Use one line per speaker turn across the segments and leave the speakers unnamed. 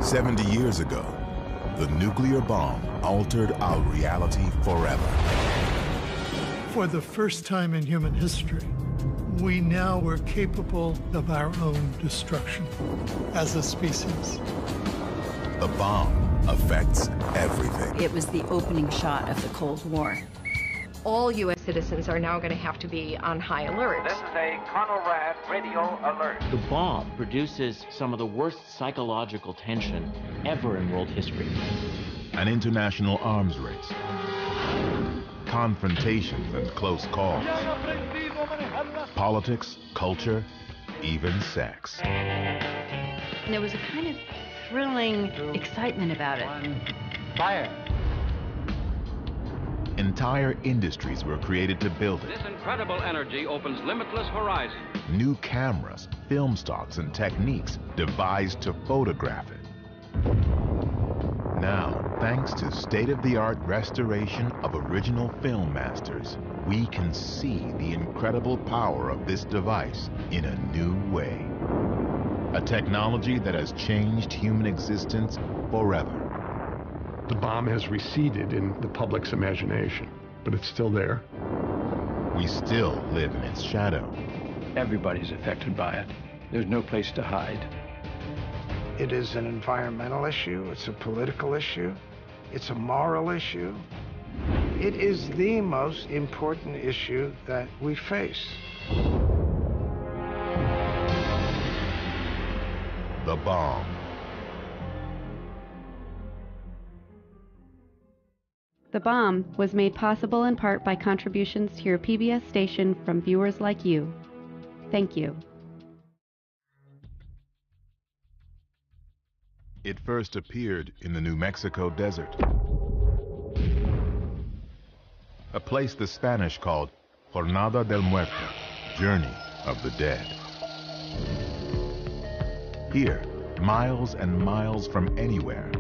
70 years ago, the nuclear bomb altered our reality forever.
For the first time in human history, we now were capable of our own destruction as a species.
The bomb affects everything.
It was the opening shot of the Cold War.
All U.S. citizens are now going to have to be on high alert.
This is a Conrad radio alert.
The bomb produces some of the worst psychological tension ever in world history.
An international arms race. Confrontations and close calls. Politics, culture, even sex.
And there was a kind of thrilling excitement about it.
Fire.
Entire industries were created to build it.
This incredible energy opens limitless horizons.
New cameras, film stocks, and techniques devised to photograph it. Now, thanks to state-of-the-art restoration of original film masters, we can see the incredible power of this device in a new way. A technology that has changed human existence forever.
The bomb has receded in the public's imagination, but it's still there.
We still live in its shadow.
Everybody's affected by it. There's no place to hide.
It is an environmental issue, it's a political issue, it's a moral issue. It is the most important issue that we face.
The bomb.
The Bomb was made possible in part by contributions to your PBS station from viewers like you. Thank you.
It first appeared in the New Mexico desert, a place the Spanish called Jornada del Muerto, Journey of the Dead. Here, miles and miles from anywhere,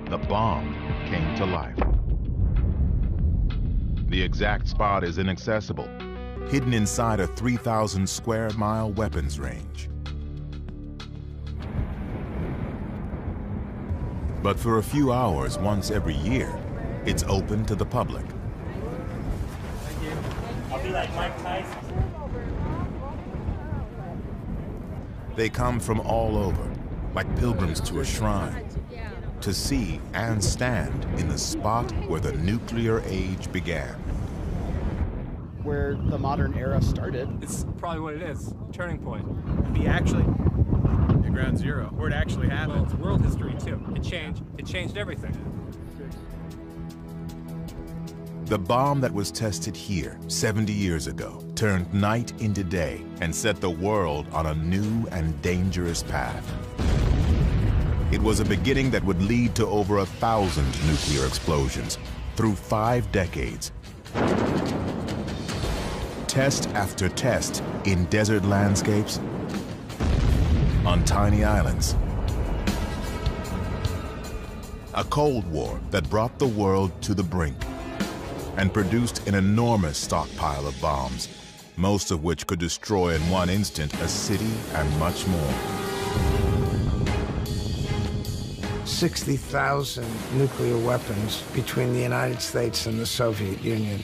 the bomb came to life. The exact spot is inaccessible, hidden inside a 3,000 square mile weapons range. But for a few hours once every year, it's open to the public.
Thank you. I'll be like Mike Tyson.
They come from all over, like pilgrims to a shrine, to see and stand in the spot where the nuclear age began.
Where the modern era started.
It's probably what it is, turning point.
At ground zero, where it actually happened.
Well, it's world history too. It changed everything.
The bomb that was tested here 70 years ago turned night into day and set the world on a new and dangerous path. It was a beginning that would lead to over 1,000 nuclear explosions through 5 decades. Test after test in desert landscapes, on tiny islands. A Cold War that brought the world to the brink and produced an enormous stockpile of bombs, most of which could destroy in one instant a city and much more.
60,000 nuclear weapons between the United States and the Soviet Union.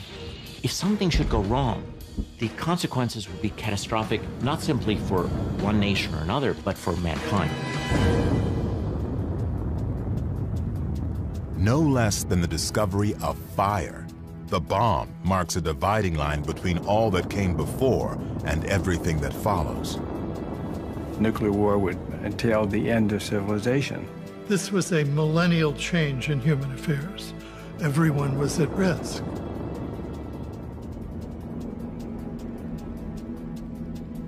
If something should go wrong, the consequences would be catastrophic, not simply for one nation or another, but for mankind.
No less than the discovery of fire, the bomb marks a dividing line between all that came before and everything that follows.
Nuclear war would entail the end of civilization.
This was a millennial change in human affairs. Everyone was at risk.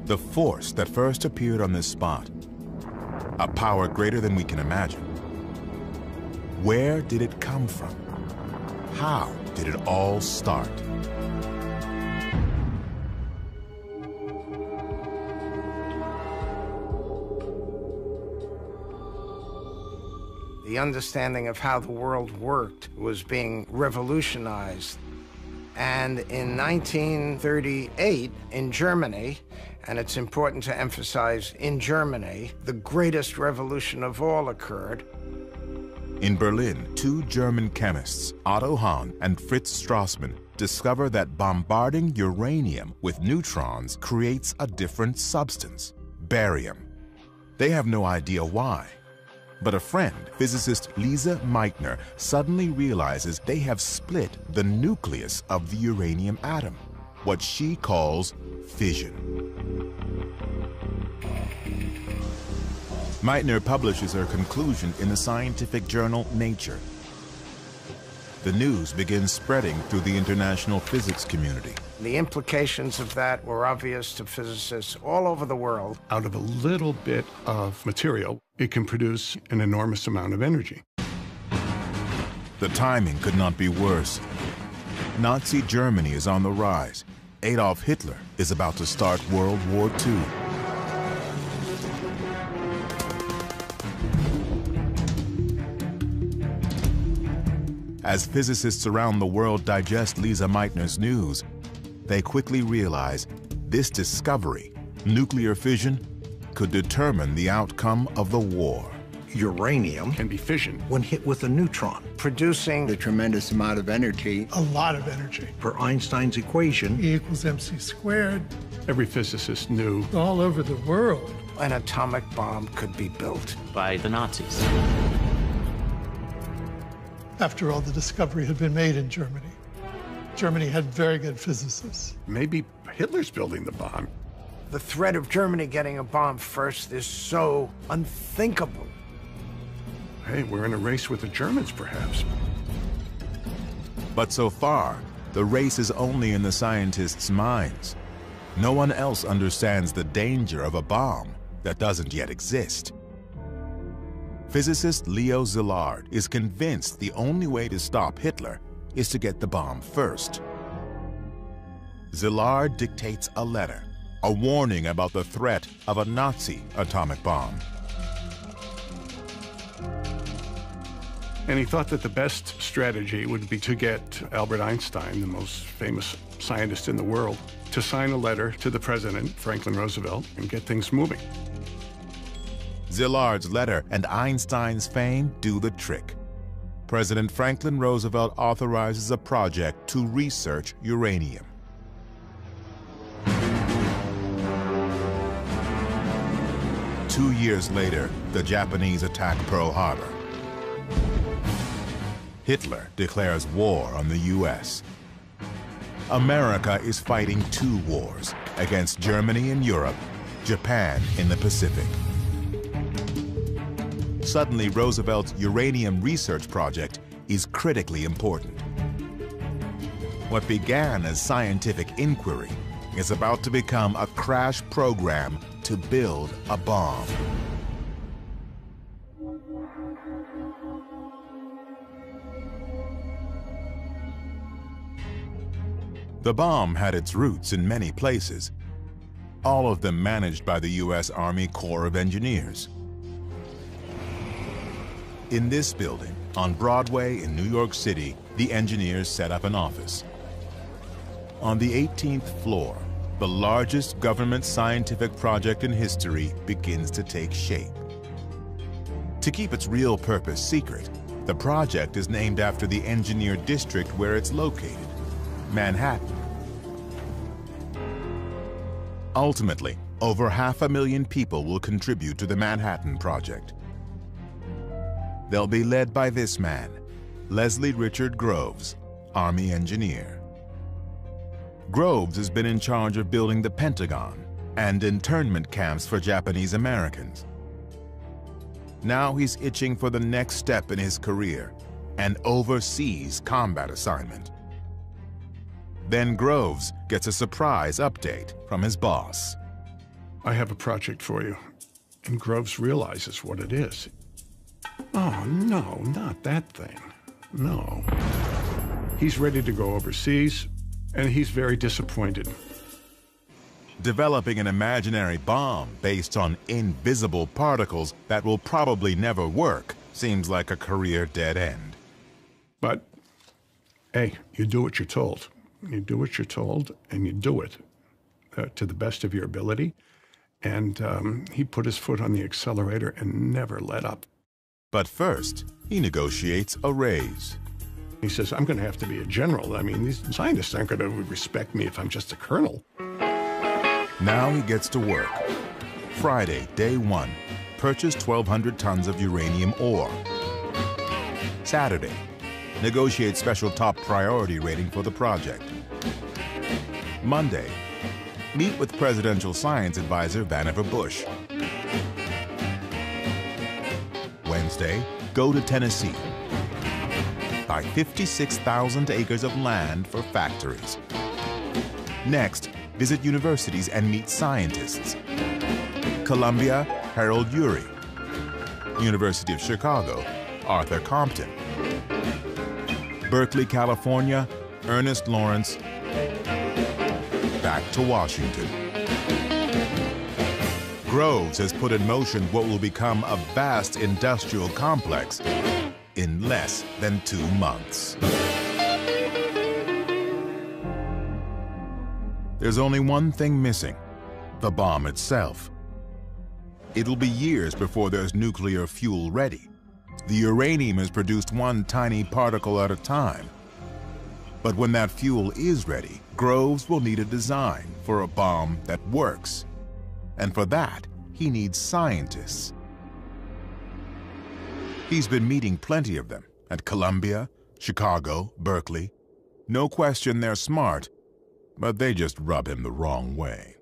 The force that first appeared on this spot, a power greater than we can imagine. Where did it come from? How did it all start?
The understanding of how the world worked was being revolutionized. And in 1938, in Germany, and it's important to emphasize in Germany, the greatest revolution of all occurred.
In Berlin, two German chemists, Otto Hahn and Fritz Strassmann, discover that bombarding uranium with neutrons creates a different substance, barium. They have no idea why. But a friend, physicist Lise Meitner, suddenly realizes they have split the nucleus of the uranium atom, what she calls fission. Meitner publishes her conclusion in the scientific journal Nature. The news begins spreading through the international physics community.
The implications of that were obvious to physicists all over the world.
Out of a little bit of material, it can produce an enormous amount of energy.
The timing could not be worse. Nazi Germany is on the rise. Adolf Hitler is about to start World War II. As physicists around the world digest Lise Meitner's news, they quickly realize this discovery, nuclear fission, could determine the outcome of the war.
Uranium
can be fissioned
when hit with a neutron,
producing
a tremendous amount of energy.
A lot of energy.
Per Einstein's equation,
E equals mc squared.
Every physicist knew
all over the world
an atomic bomb could be built
by the Nazis.
After all, the discovery had been made in Germany. Germany had very good physicists.
Maybe Hitler's building the bomb.
The threat of Germany getting a bomb first is so unthinkable.
Hey, we're in a race with the Germans, perhaps.
But so far, the race is only in the scientists' minds. No one else understands the danger of a bomb that doesn't yet exist. Physicist Leo Szilard is convinced the only way to stop Hitler is to get the bomb first. Szilard dictates a letter, a warning about the threat of a Nazi atomic bomb.
And he thought that the best strategy would be to get Albert Einstein, the most famous scientist in the world, to sign a letter to the president, Franklin Roosevelt, and get things moving.
Szilard's letter and Einstein's fame do the trick. President Franklin Roosevelt authorizes a project to research uranium. Two years later, the Japanese attack Pearl Harbor. Hitler declares war on the U.S. America is fighting two wars, against Germany in Europe, Japan in the Pacific. Suddenly, Roosevelt's uranium research project is critically important. What began as scientific inquiry is about to become a crash program to build a bomb. The bomb had its roots in many places, all of them managed by the U.S. Army Corps of Engineers. In this building, on Broadway in New York City, the engineers set up an office. On the 18th floor, the largest government scientific project in history begins to take shape. To keep its real purpose secret, the project is named after the engineered district where it's located, Manhattan. Ultimately, over 500,000 people will contribute to the Manhattan Project. They'll be led by this man, Leslie Richard Groves, Army engineer. Groves has been in charge of building the Pentagon and internment camps for Japanese Americans. Now he's itching for the next step in his career, an overseas combat assignment. Then Groves gets a surprise update from his boss.
I have a project for you. And Groves realizes what it is. Oh, no, not that thing. No. He's ready to go overseas, and he's very disappointed.
Developing an imaginary bomb based on invisible particles that will probably never work seems like a career dead end.
But, hey, you do what you're told. You do what you're told, and you do it to the best of your ability. And he put his foot on the accelerator and never let up.
But first, he negotiates a raise.
He says, I'm going to have to be a general. I mean, these scientists aren't going to respect me if I'm just a colonel.
Now he gets to work. Friday, day 1, purchase 1,200 tons of uranium ore. Saturday, negotiate special top priority rating for the project. Monday, meet with Presidential Science Advisor Vannevar Bush. Wednesday, go to Tennessee. Buy 56,000 acres of land for factories. Next, visit universities and meet scientists. Columbia, Harold Urey. University of Chicago, Arthur Compton. Berkeley, California, Ernest Lawrence. Back to Washington. Groves has put in motion what will become a vast industrial complex in less than 2 months. There's only one thing missing: the bomb itself. It'll be years before there's nuclear fuel ready. The uranium is produced one tiny particle at a time. But when that fuel is ready, Groves will need a design for a bomb that works. And for that, he needs scientists. He's been meeting plenty of them at Columbia, Chicago, Berkeley. No question they're smart, but they just rub him the wrong way.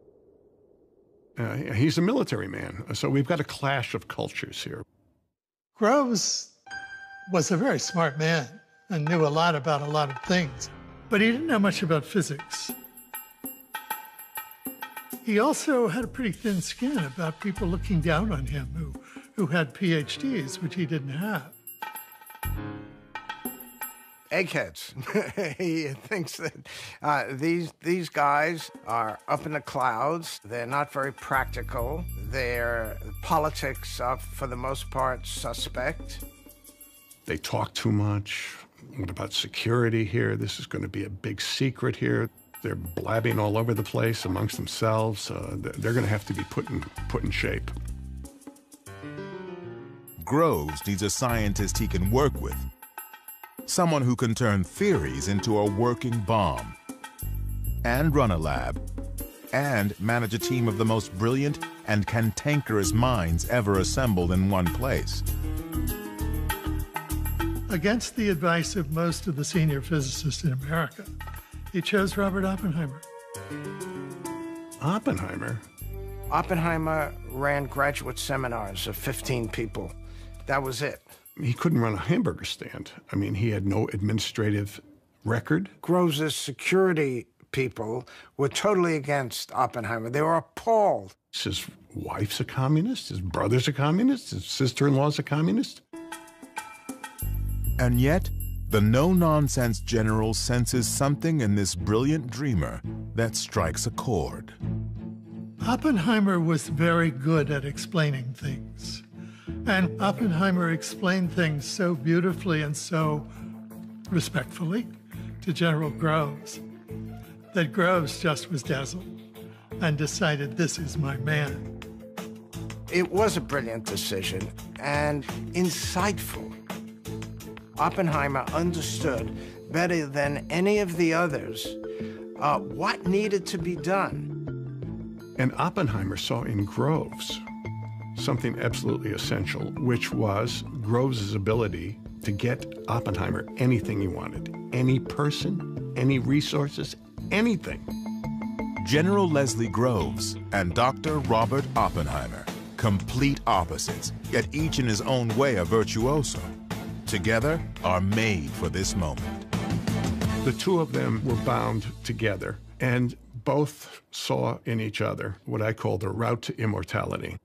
He's a military man, so we've got a clash of cultures here.
Groves was a very smart man and knew a lot about a lot of things, but he didn't know much about physics. He also had a pretty thin skin about people looking down on him who had PhDs, which he didn't have.
Eggheads. He thinks that these guys are up in the clouds. They're not very practical. Their politics are, for the most part, suspect.
They talk too much. What about security here? This is going to be a big secret here. They're blabbing all over the place amongst themselves. They're going to have to be put in shape.
Groves needs a scientist he can work with. Someone who can turn theories into a working bomb, and run a lab, and manage a team of the most brilliant and cantankerous minds ever assembled in one place.
Against the advice of most of the senior physicists in America, he chose Robert Oppenheimer.
Oppenheimer?
Oppenheimer ran graduate seminars of 15 people. That was it.
He couldn't run a hamburger stand. I mean, he had no administrative record.
Groves' security people were totally against Oppenheimer. They were appalled.
His wife's a communist, his brother's a communist, his sister-in-law's a communist.
And yet, the no-nonsense general senses something in this brilliant dreamer that strikes a chord.
Oppenheimer was very good at explaining things. And Oppenheimer explained things so beautifully and so respectfully to General Groves that Groves just was dazzled and decided, this is my man.
It was a brilliant decision and insightful. Oppenheimer understood better than any of the others what needed to be done.
And Oppenheimer saw in Groves something absolutely essential, which was Groves' ability to get Oppenheimer anything he wanted. Any person, any resources, anything.
General Leslie Groves and Dr. Robert Oppenheimer, complete opposites, yet each in his own way a virtuoso, together are made for this moment.
The two of them were bound together, and both saw in each other what I call the route to immortality.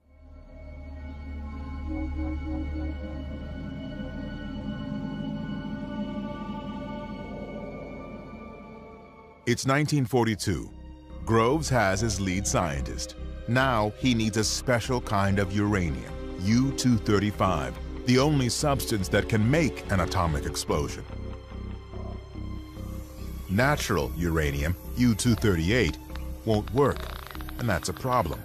It's 1942. Groves has his lead scientist. Now he needs a special kind of uranium, U-235, the only substance that can make an atomic explosion. Natural uranium, U-238, won't work, and that's a problem.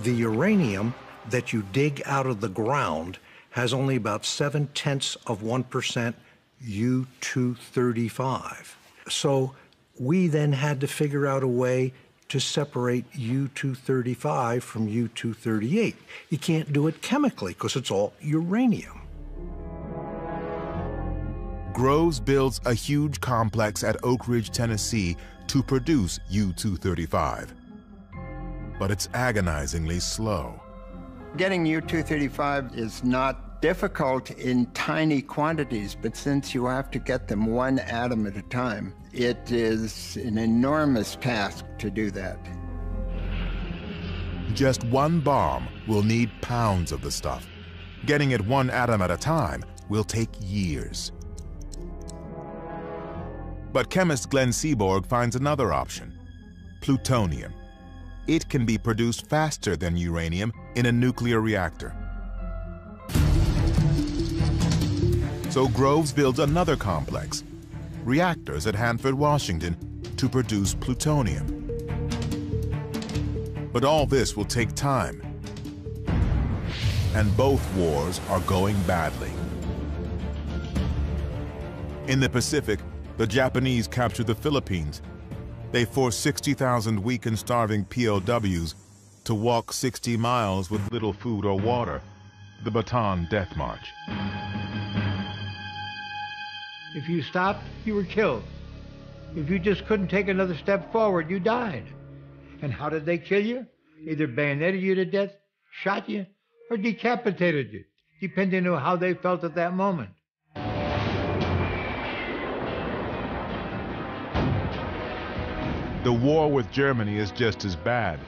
The uranium that you dig out of the ground has only about 0.7% U-235. So we then had to figure out a way to separate U-235 from U-238. You can't do it chemically because it's all uranium.
Groves builds a huge complex at Oak Ridge, Tennessee to produce U-235. But it's agonizingly slow.
Getting U-235 is not difficult in tiny quantities, but since you have to get them one atom at a time, it is an enormous task to do that.
Just one bomb will need pounds of the stuff. Getting it one atom at a time will take years. But chemist Glenn Seaborg finds another option: plutonium. It can be produced faster than uranium in a nuclear reactor. So Groves builds another complex, reactors at Hanford, Washington, to produce plutonium. But all this will take time. And both wars are going badly. In the Pacific, the Japanese captured the Philippines. They forced 60,000 weak and starving POWs to walk 60 miles with little food or water, the Bataan Death March.
If you stopped, you were killed. If you just couldn't take another step forward, you died. And how did they kill you? Either bayoneted you to death, shot you, or decapitated you, depending on how they felt at that moment.
The war with Germany is just as bad.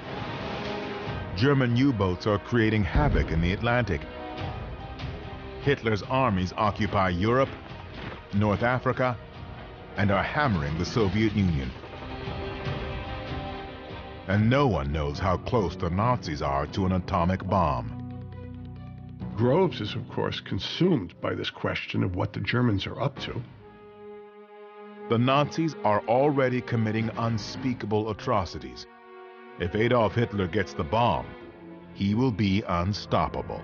German U-boats are creating havoc in the Atlantic. Hitler's armies occupy Europe, North Africa, and are hammering the Soviet Union. And no one knows how close the Nazis are to an atomic bomb.
Groves is, of course, consumed by this question of what the Germans are up to.
The Nazis are already committing unspeakable atrocities. If Adolf Hitler gets the bomb, he will be unstoppable.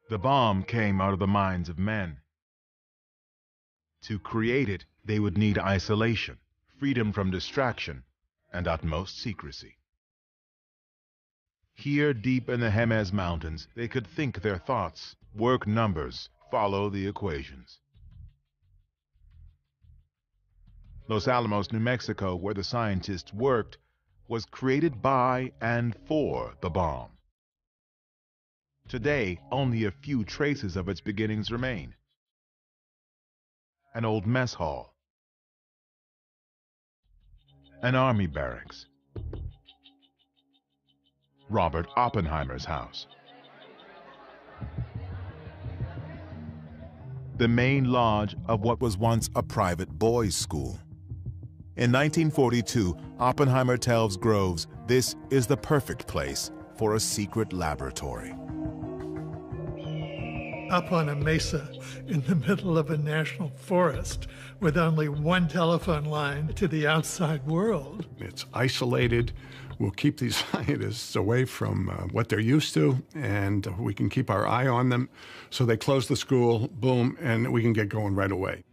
The bomb came out of the minds of men. To create it, they would need isolation, freedom from distraction, and utmost secrecy. Here, deep in the Jemez Mountains, they could think their thoughts, work numbers, follow the equations. Los Alamos, New Mexico, where the scientists worked, was created by and for the bomb. Today, only a few traces of its beginnings remain. An old mess hall, an army barracks, Robert Oppenheimer's house, the main lodge of what was once a private boys' school. In 1942, Oppenheimer tells Groves this is the perfect place for a secret laboratory.
Up on a mesa in the middle of a national forest with only one telephone line to the outside world.
It's isolated. We'll keep these scientists away from what they're used to, and we can keep our eye on them. So they close the school, boom, and we can get going right away.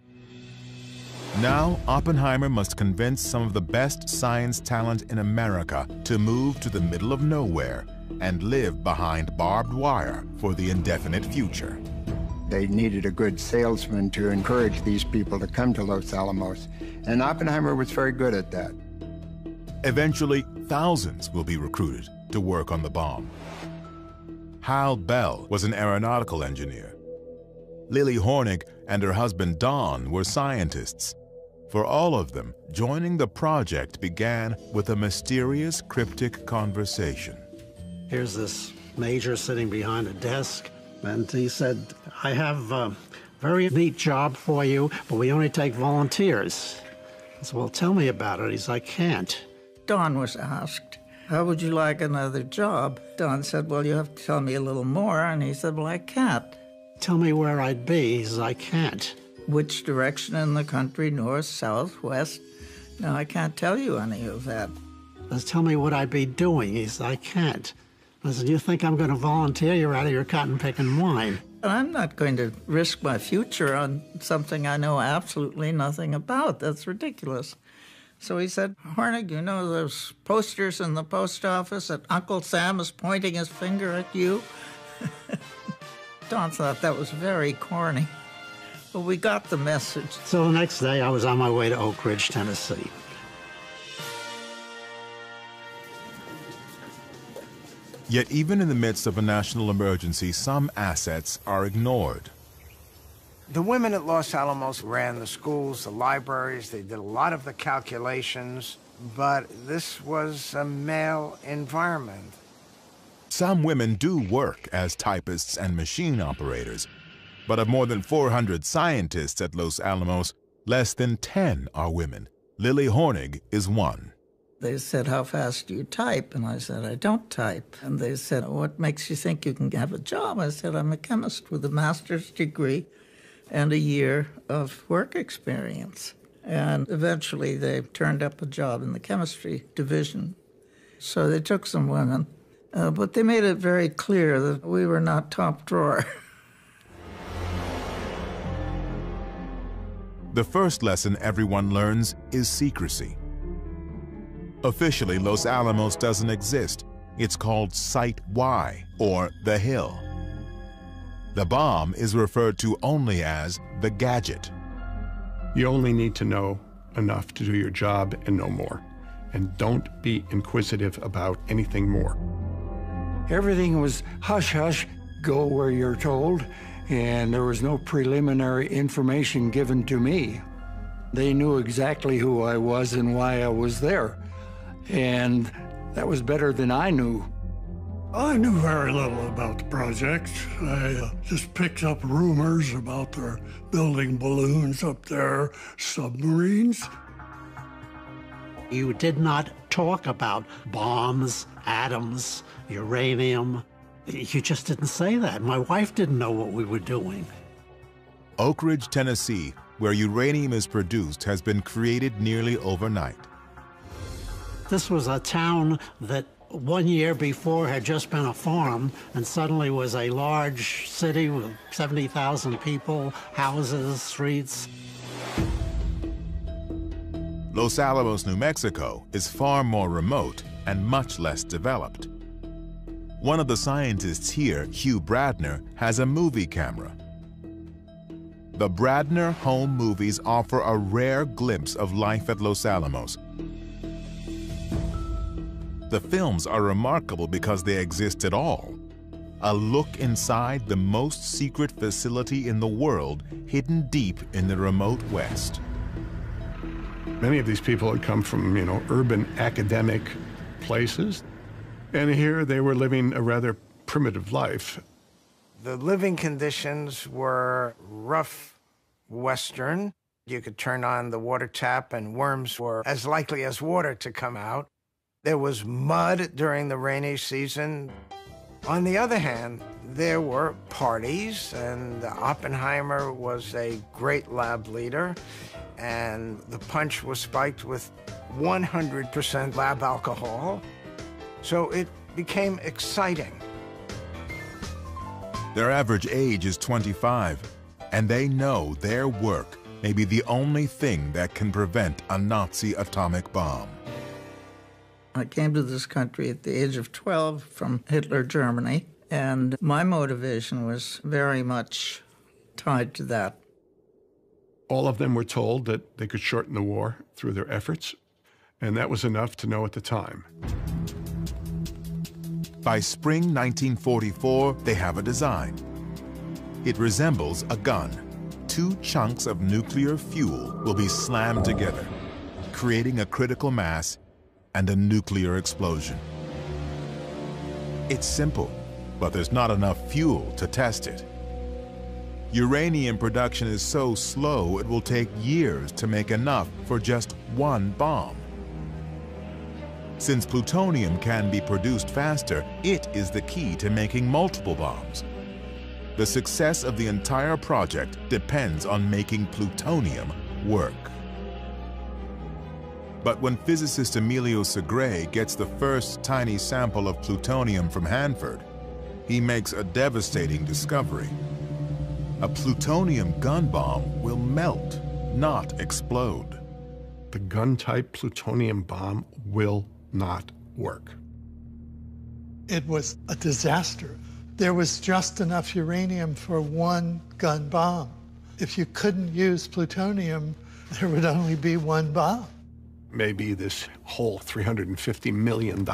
Now, Oppenheimer must convince some of the best science talent in America to move to the middle of nowhere and live behind barbed wire for the indefinite future.
They needed a good salesman to encourage these people to come to Los Alamos, and Oppenheimer was very good at that.
Eventually, thousands will be recruited to work on the bomb. Hal Bell was an aeronautical engineer. Lily Hornig and her husband Don were scientists. For all of them, joining the project began with a mysterious, cryptic conversation.
Here's this major sitting behind a desk, and he said, I have a very neat job for you, but we only take volunteers. I said, well, tell me about it. He's like, I can't.
Don was asked how would you like another job? Don said, well, you have to tell me a little more. And he said, well, I can't.
Tell me where I'd be. He says, I can't.
Which direction in the country, north, south, west? No, I can't tell you any of that.
Tell me what I'd be doing. He said, I can't. I said, you think I'm going to volunteer you out of your cotton-picking wine?
I'm not going to risk my future on something I know absolutely nothing about. That's ridiculous. So he said, Hornig, you know those posters in the post office that Uncle Sam is pointing his finger at you? Don thought that was very corny. But we got the message.
So the next day, I was on my way to Oak Ridge, Tennessee.
Yet even in the midst of a national emergency, some assets are ignored.
The women at Los Alamos ran the schools, the libraries, they did a lot of the calculations, but this was a male environment.
Some women do work as typists and machine operators, but of more than 400 scientists at Los Alamos, less than 10 are women. Lily Hornig is one.
They said, how fast do you type? And I said, I don't type. And they said, what makes you think you can have a job? I said, I'm a chemist with a master's degree and a year of work experience. And eventually they turned up a job in the chemistry division. So they took some women, but they made it very clear that we were not top drawer.
The first lesson everyone learns is secrecy. Officially, Los Alamos doesn't exist. It's called Site Y, or the Hill. The bomb is referred to only as the gadget.
You only need to know enough to do your job and no more. And don't be inquisitive about anything more.
Everything was hush-hush, go where you're told, and there was no preliminary information given to me. They knew exactly who I was and why I was there, and that was better than I knew.
I knew very little about the project. I just picked up rumors about their building balloons up there, submarines.
You did not talk about bombs, atoms, uranium. You just didn't say that. My wife didn't know what we were doing.
Oak Ridge, Tennessee, where uranium is produced, has been created nearly overnight.
This was a town that 1 year before had just been a farm and suddenly was a large city with 70,000 people, houses, streets.
Los Alamos, New Mexico is far more remote and much less developed. One of the scientists here, Hugh Bradner, has a movie camera. The Bradner home movies offer a rare glimpse of life at Los Alamos. The films are remarkable because they exist at all. A look inside the most secret facility in the world, hidden deep in the remote West.
Many of these people had come from, urban academic places, and here they were living a rather primitive life.
The living conditions were rough Western. You could turn on the water tap and worms were as likely as water to come out. There was mud during the rainy season. On the other hand, there were parties, and Oppenheimer was a great lab leader, and the punch was spiked with 100% lab alcohol. So it became exciting.
Their average age is 25, and they know their work may be the only thing that can prevent a Nazi atomic bomb.
I came to this country at the age of 12 from Hitler, Germany, and my motivation was very much tied to that.
All of them were told that they could shorten the war through their efforts, and that was enough to know at the time.
By spring 1944, they have a design. It resembles a gun. 2 chunks of nuclear fuel will be slammed together, creating a critical mass and a nuclear explosion. It's simple, but there's not enough fuel to test it. Uranium production is so slow it will take years to make enough for just 1 bomb. Since plutonium can be produced faster, it is the key to making multiple bombs. The success of the entire project depends on making plutonium work. But when physicist Emilio Segre gets the first tiny sample of plutonium from Hanford, he makes a devastating discovery. A plutonium gun bomb will melt, not explode.
The gun-type plutonium bomb will not work.
It was a disaster. There was just enough uranium for one gun bomb. If you couldn't use plutonium, there would only be one bomb.
Maybe this whole $350 million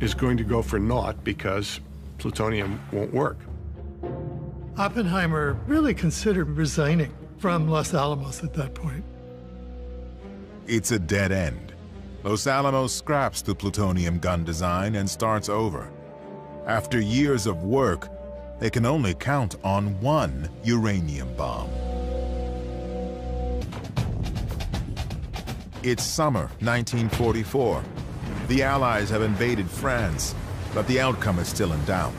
is going to go for naught because plutonium won't work.
Oppenheimer really considered resigning from Los Alamos at that point.
It's a dead end. Los Alamos scraps the plutonium gun design and starts over. After years of work, they can only count on one uranium bomb. It's summer 1944. The Allies have invaded France, but the outcome is still in doubt.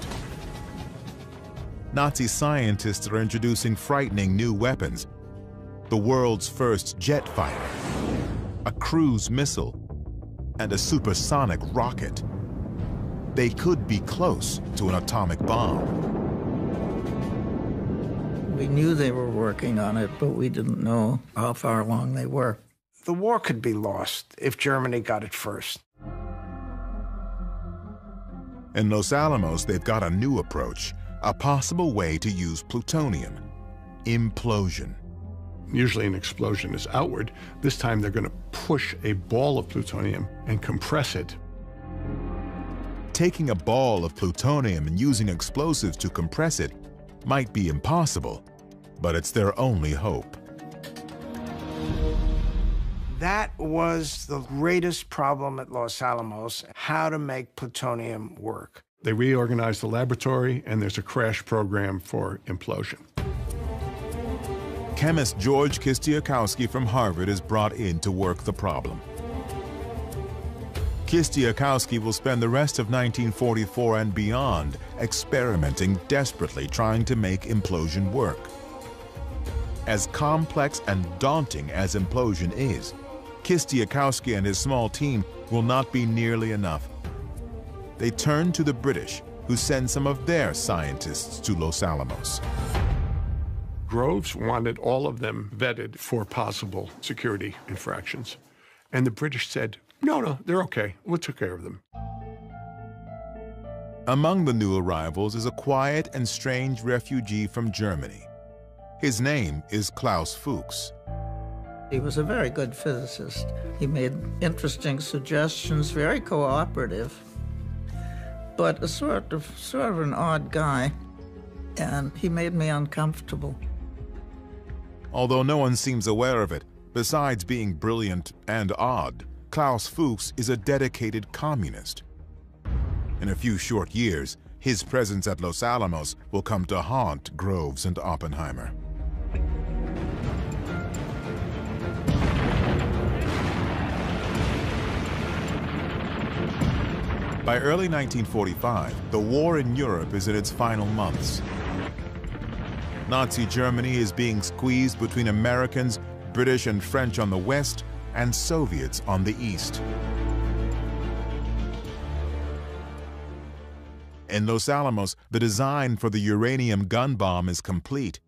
Nazi scientists are introducing frightening new weapons. The world's first jet fighter, a cruise missile, and a supersonic rocket. They could be close to an atomic bomb.
We knew they were working on it, but we didn't know how far along they were.
The war could be lost if Germany got it first.
In Los Alamos, they've got a new approach, a possible way to use plutonium: implosion.
Usually an explosion is outward. This time they're going to push a ball of plutonium and compress it.
Taking a ball of plutonium and using explosives to compress it might be impossible, but it's their only hope.
That was the greatest problem at Los Alamos, how to make plutonium work.
They reorganized the laboratory, and there's a crash program for implosion.
Chemist George Kistiakowsky from Harvard is brought in to work the problem. Kistiakowsky will spend the rest of 1944 and beyond experimenting desperately trying to make implosion work. As complex and daunting as implosion is, Kistiakowsky and his small team will not be nearly enough. They turn to the British, who send some of their scientists to Los Alamos.
Groves wanted all of them vetted for possible security infractions. And the British said, no, they're okay. We'll take care of them.
Among the new arrivals is a quiet and strange refugee from Germany. His name is Klaus Fuchs.
He was a very good physicist. He made interesting suggestions, very cooperative, but a sort of an odd guy, and he made me uncomfortable.
Although no one seems aware of it, besides being brilliant and odd, Klaus Fuchs is a dedicated communist. In a few short years, his presence at Los Alamos will come to haunt Groves and Oppenheimer. By early 1945, the war in Europe is in its final months. Nazi Germany is being squeezed between Americans, British and French on the west, and Soviets on the east. In Los Alamos, the design for the uranium gun bomb is complete.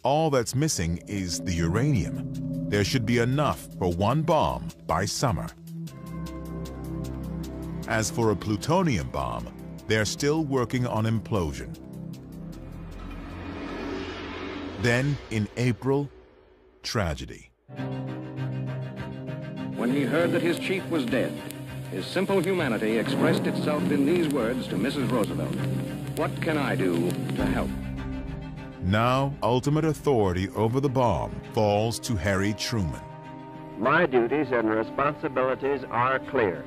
All that's missing is the uranium. There should be enough for one bomb by summer. As for a plutonium bomb, they're still working on implosion. Then, in April, tragedy.
When he heard that his chief was dead, his simple humanity expressed itself in these words to Mrs. Roosevelt: "What can I do to help?"
Now, ultimate authority over the bomb falls to Harry Truman.
My duties and responsibilities are clear.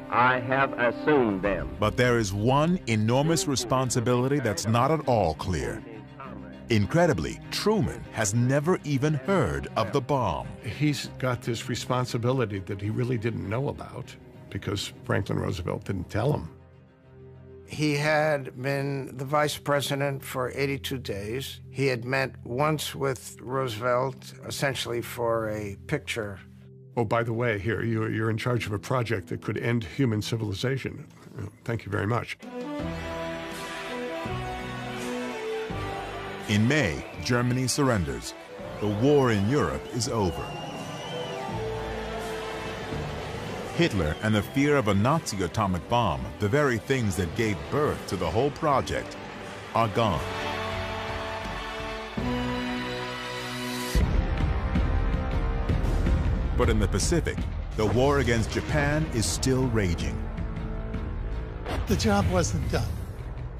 I have assumed them.
But there is one enormous responsibility that's not at all clear. Incredibly, Truman has never even heard of the bomb.
He's got this responsibility that he really didn't know about. because Franklin Roosevelt didn't tell him.
He had been the vice president for 82 days. He had met once with Roosevelt, essentially for a picture.
Oh, by the way, here, you're in charge of a project that could end human civilization. Thank you very much.
In May, Germany surrenders. The war in Europe is over. Hitler and the fear of a Nazi atomic bomb, the very things that gave birth to the whole project, are gone. But in the Pacific, the war against Japan is still raging.
The job wasn't done.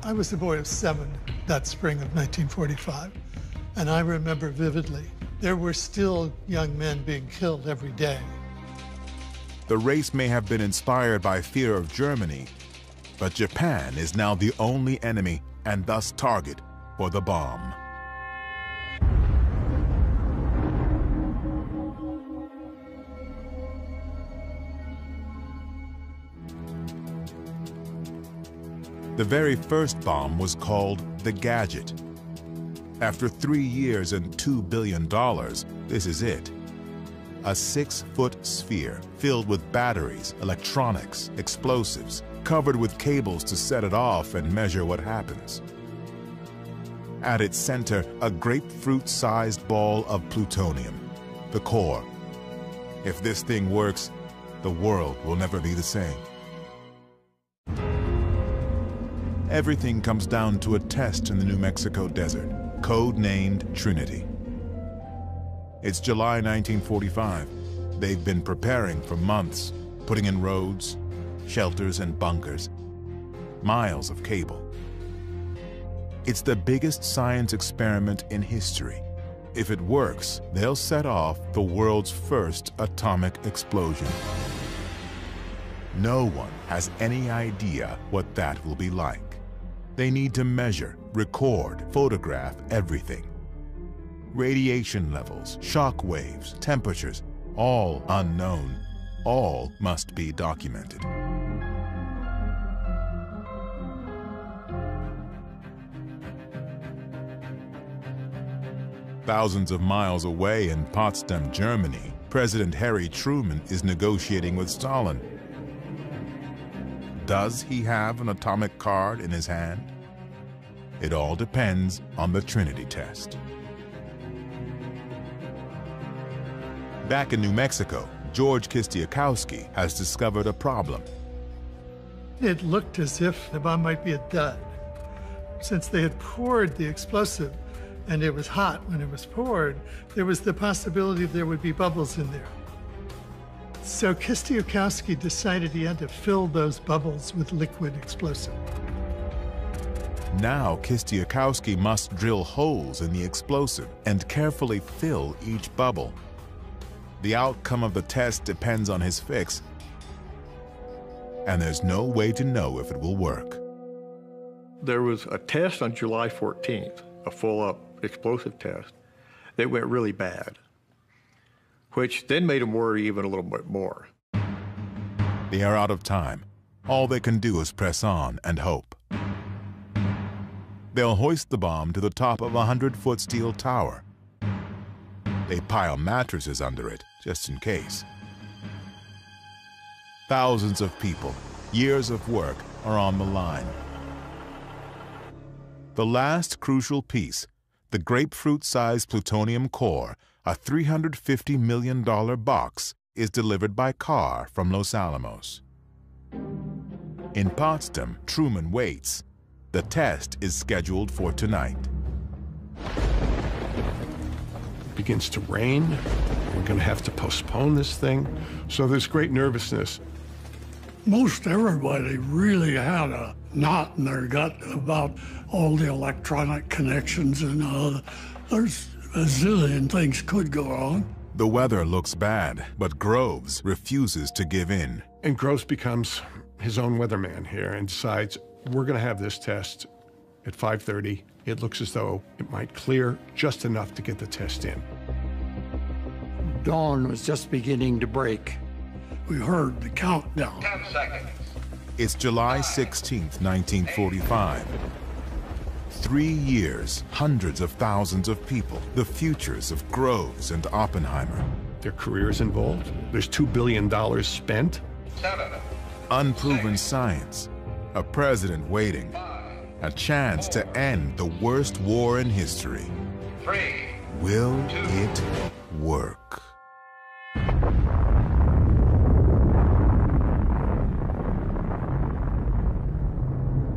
I was a boy of 7 that spring of 1945, and I remember vividly, there were still young men being killed every day.
The race may have been inspired by fear of Germany, but Japan is now the only enemy and thus target for the bomb. The very first bomb was called the Gadget. After 3 years and $2 billion, this is it. A 6-foot sphere filled with batteries, electronics, explosives, covered with cables to set it off and measure what happens. At its center, a grapefruit-sized ball of plutonium, the core. If this thing works, the world will never be the same. Everything comes down to a test in the New Mexico desert, code-named Trinity. It's July 1945. They've been preparing for months, putting in roads, shelters, and bunkers, miles of cable. It's the biggest science experiment in history. If it works, they'll set off the world's first atomic explosion. No one has any idea what that will be like. They need to measure, record, photograph everything. Radiation levels, shock waves, temperatures, all unknown. All must be documented. Thousands of miles away in Potsdam, Germany, President Harry Truman is negotiating with Stalin. Does he have an atomic card in his hand? It all depends on the Trinity test. Back in New Mexico, George Kistiakowsky has discovered a problem.
It looked as if the bomb might be a dud. Since they had poured the explosive and it was hot when it was poured, there was the possibility there would be bubbles in there. So Kistiakowsky decided he had to fill those bubbles with liquid explosive.
Now Kistiakowsky must drill holes in the explosive and carefully fill each bubble. The outcome of the test depends on his fix, and there's no way to know if it will work.
There was a test on July 14th, a full-up explosive test, that went really bad, which then made him worry even a little bit more.
They are out of time. All they can do is press on and hope. They'll hoist the bomb to the top of a 100-foot steel tower. They pile mattresses under it, just in case. Thousands of people, years of work, are on the line. The last crucial piece, the grapefruit-sized plutonium core, a $350 million box, is delivered by car from Los Alamos. In Potsdam, Truman waits. The test is scheduled for tonight.
It begins to rain. We're going to have to postpone this thing. So there's great nervousness.
Most everybody really had a knot in their gut about all the electronic connections and there's a zillion things could go wrong.
The weather looks bad, but Groves refuses to give in.
And Groves becomes his own weatherman here and decides, we're going to have this test at 5:30. It looks as though it might clear just enough to get the test in.
Dawn was just beginning to break.
we heard the countdown.
10 seconds.
It's July 16th, 1945. 3 years, hundreds of thousands of people, the futures of Groves and Oppenheimer.
Their careers involved. There's $2 billion spent.
7.
Unproven science, a president waiting, a chance to end the worst war in history.
3.
Will it work?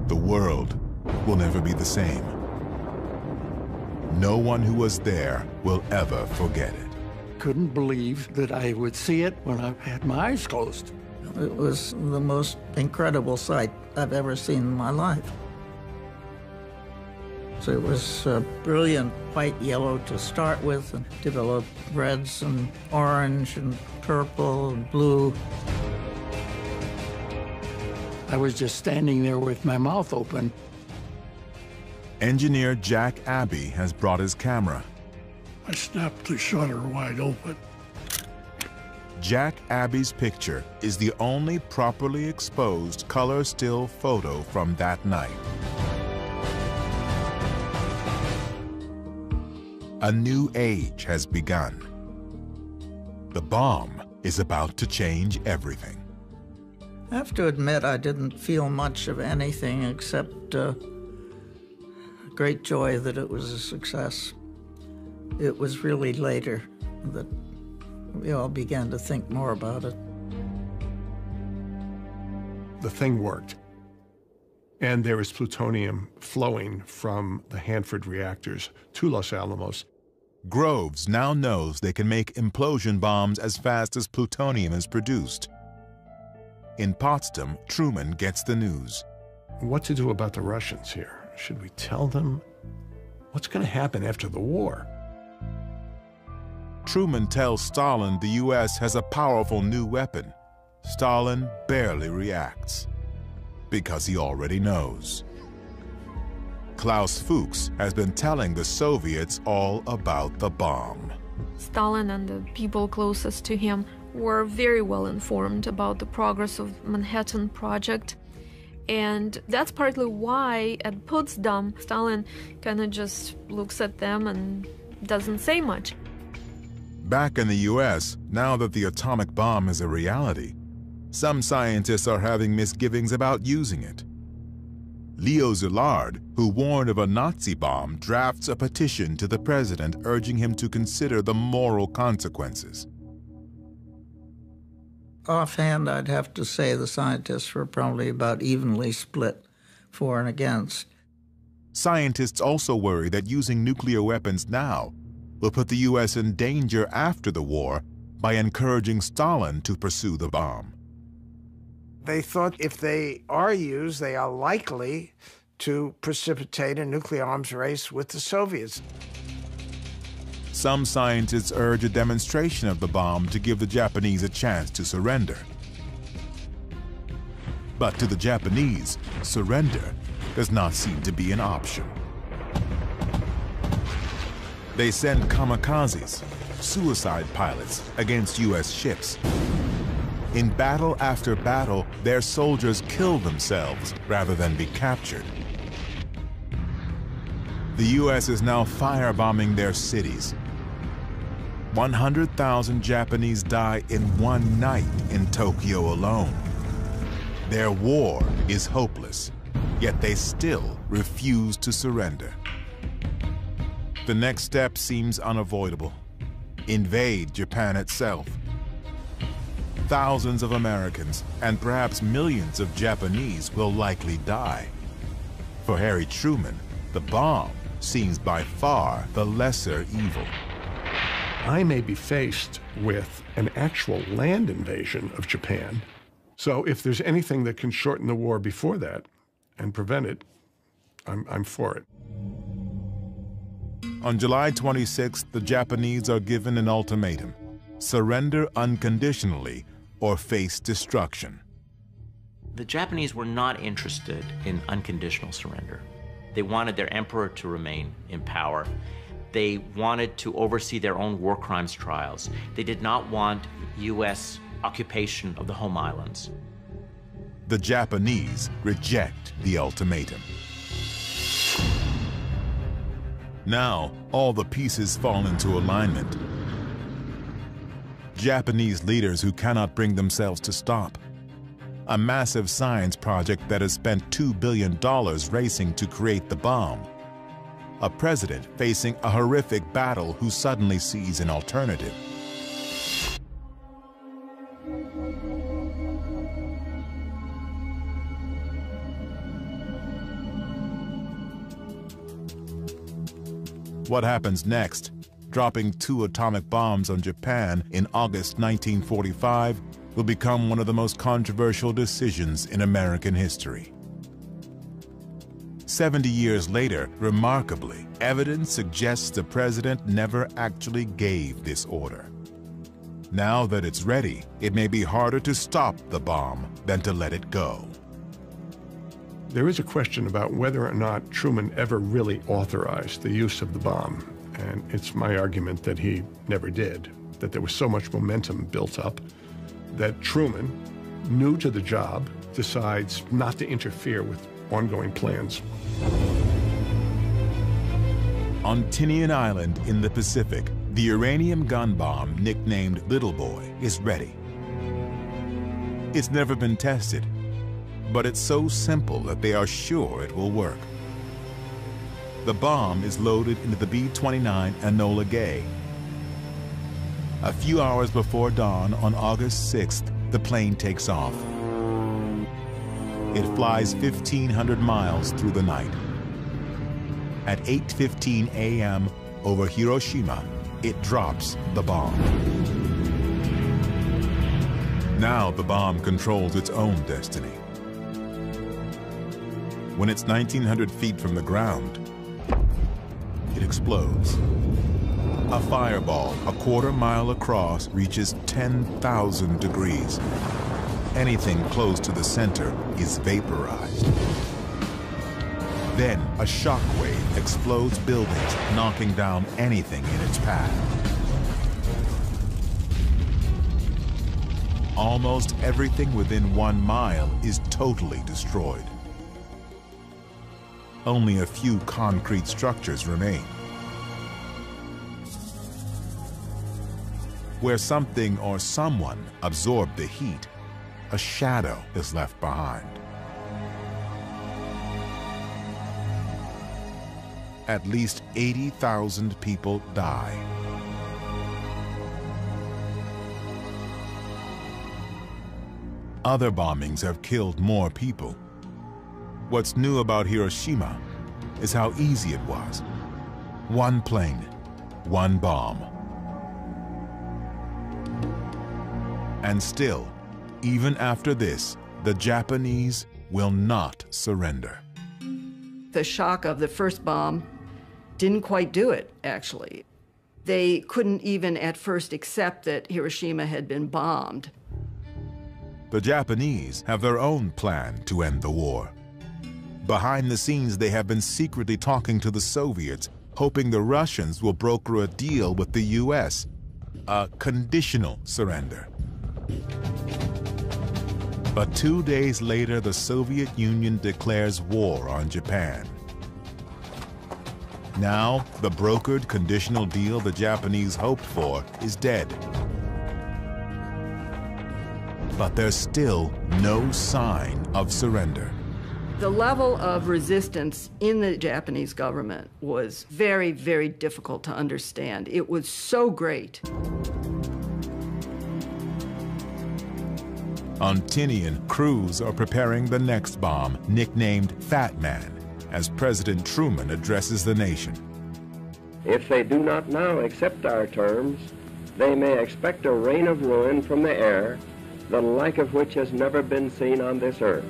The world will never be the same. No one who was there will ever forget it.
Couldn't believe that I would see it when I had my eyes closed.
It was the most incredible sight I've ever seen in my life. So it was brilliant white yellow to start with, and developed reds and orange and purple and blue.
I was just standing there with my mouth open.
Engineer Jack Abbey has brought his camera.
I snapped the shutter wide open.
Jack Abbey's picture is the only properly exposed color still photo from that night. A new age has begun. The bomb is about to change everything.
I have to admit I didn't feel much of anything except great joy that it was a success. It was really later that we all began to think more about it.
The thing worked. And there was plutonium flowing from the Hanford reactors to Los Alamos.
Groves now knows they can make implosion bombs as fast as plutonium is produced. In Potsdam, Truman gets the news.
What to do about the Russians here? Should we tell them? What's going to happen after the war?
Truman tells Stalin the U.S. has a powerful new weapon. Stalin barely reacts, because he already knows. Klaus Fuchs has been telling the Soviets all about the bomb.
Stalin and the people closest to him were very well informed about the progress of Manhattan Project. And that's partly why at Potsdam, Stalin kind of just looks at them and doesn't say much.
Back in the U.S., now that the atomic bomb is a reality, some scientists are having misgivings about using it. Leo Szilard, who warned of a Nazi bomb, drafts a petition to the president urging him to consider the moral consequences.
Offhand, I'd have to say the scientists were probably about evenly split for and against.
Scientists also worry that using nuclear weapons now will put the U.S. in danger after the war by encouraging Stalin to pursue the bomb.
They thought if they are used, they are likely to precipitate a nuclear arms race with the Soviets.
Some scientists urge a demonstration of the bomb to give the Japanese a chance to surrender. But to the Japanese, surrender does not seem to be an option. They send kamikazes, suicide pilots, against U.S. ships. In battle after battle, their soldiers kill themselves rather than be captured. The U.S. is now firebombing their cities. 100,000 Japanese die in one night in Tokyo alone. Their war is hopeless, yet they still refuse to surrender. The next step seems unavoidable. Invade Japan itself. Thousands of Americans and perhaps millions of Japanese will likely die. For Harry Truman, the bomb seems by far the lesser evil.
I may be faced with an actual land invasion of Japan. So if there's anything that can shorten the war before that and prevent it, I'm for it.
On July 26th, the Japanese are given an ultimatum: surrender unconditionally or face destruction.
The Japanese were not interested in unconditional surrender. They wanted their emperor to remain in power. They wanted to oversee their own war crimes trials. They did not want U.S. occupation of the home islands.
The Japanese reject the ultimatum. Now, all the pieces fall into alignment. Japanese leaders who cannot bring themselves to stop. A massive science project that has spent $2 billion racing to create the bomb. A president facing a horrific battle who suddenly sees an alternative. What happens next, dropping 2 atomic bombs on Japan in August 1945, will become one of the most controversial decisions in American history. 70 years later, remarkably, evidence suggests the president never actually gave this order. Now that it's ready, it may be harder to stop the bomb than to let it go.
There is a question about whether or not Truman ever really authorized the use of the bomb, and it's my argument that he never did, that there was so much momentum built up that Truman, new to the job, decides not to interfere with ongoing plans.
On Tinian Island in the Pacific, the uranium gun bomb, nicknamed Little Boy, is ready. It's never been tested, but it's so simple that they are sure it will work. The bomb is loaded into the B-29 Enola Gay. A few hours before dawn on August 6th, the plane takes off. It flies 1,500 miles through the night. At 8:15 a.m. over Hiroshima, it drops the bomb. Now the bomb controls its own destiny. When it's 1,900 feet from the ground, it explodes. A fireball a quarter-mile across reaches 10,000 degrees. Anything close to the center is vaporized. Then a shockwave explodes buildings, knocking down anything in its path. Almost everything within 1 mile is totally destroyed. Only a few concrete structures remain. Where something or someone absorbed the heat, a shadow is left behind. At least 80,000 people die. Other bombings have killed more people. What's new about Hiroshima is how easy it was. 1 plane, 1 bomb. And still, even after this, the Japanese will not surrender.
The shock of the first bomb didn't quite do it, actually. They couldn't even at first accept that Hiroshima had been bombed.
The Japanese have their own plan to end the war. Behind the scenes, they have been secretly talking to the Soviets, hoping the Russians will broker a deal with the US, a conditional surrender. But 2 days later, the Soviet Union declares war on Japan. Now, the brokered conditional deal the Japanese hoped for is dead. But there's still no sign of surrender.
The level of resistance in the Japanese government was very, very difficult to understand. It was so great.
On Tinian, crews are preparing the next bomb, nicknamed Fat Man, as President Truman addresses the nation.
If they do not now accept our terms, they may expect a rain of ruin from the air, the like of which has never been seen on this earth.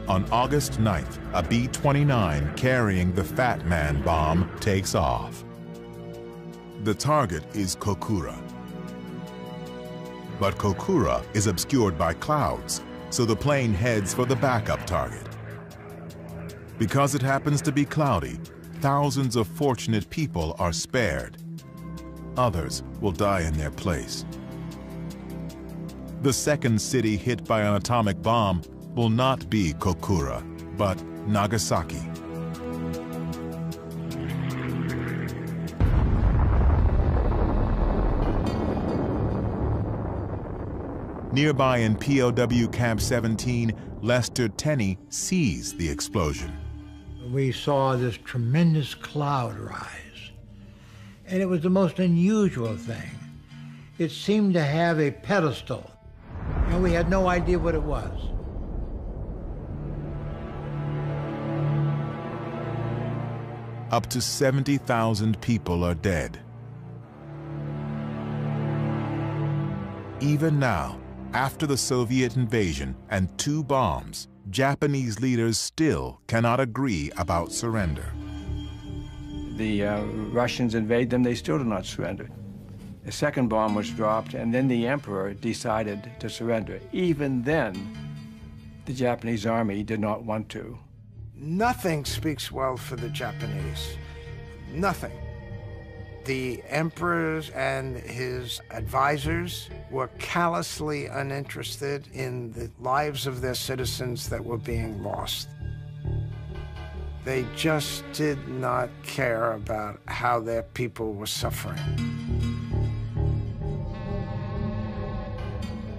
On August 9th, a B-29 carrying the Fat Man bomb takes off. The target is Kokura. But Kokura is obscured by clouds, so the plane heads for the backup target. Because it happens to be cloudy, thousands of fortunate people are spared. Others will die in their place. The second city hit by an atomic bomb will not be Kokura, but Nagasaki. Nearby in POW Camp 17, Lester Tenney sees the explosion.
We saw this tremendous cloud rise, and it was the most unusual thing. It seemed to have a pedestal, and we had no idea what it was.
Up to 70,000 people are dead. Even now, after the Soviet invasion and 2 bombs, Japanese leaders still cannot agree about surrender.
The Russians invade them, they still do not surrender. The second bomb was dropped, and then the emperor decided to surrender. Even then, the Japanese army did not want to.
Nothing speaks well for the Japanese. Nothing. The emperor and his advisors were callously uninterested in the lives of their citizens that were being lost. They just did not care about how their people were suffering.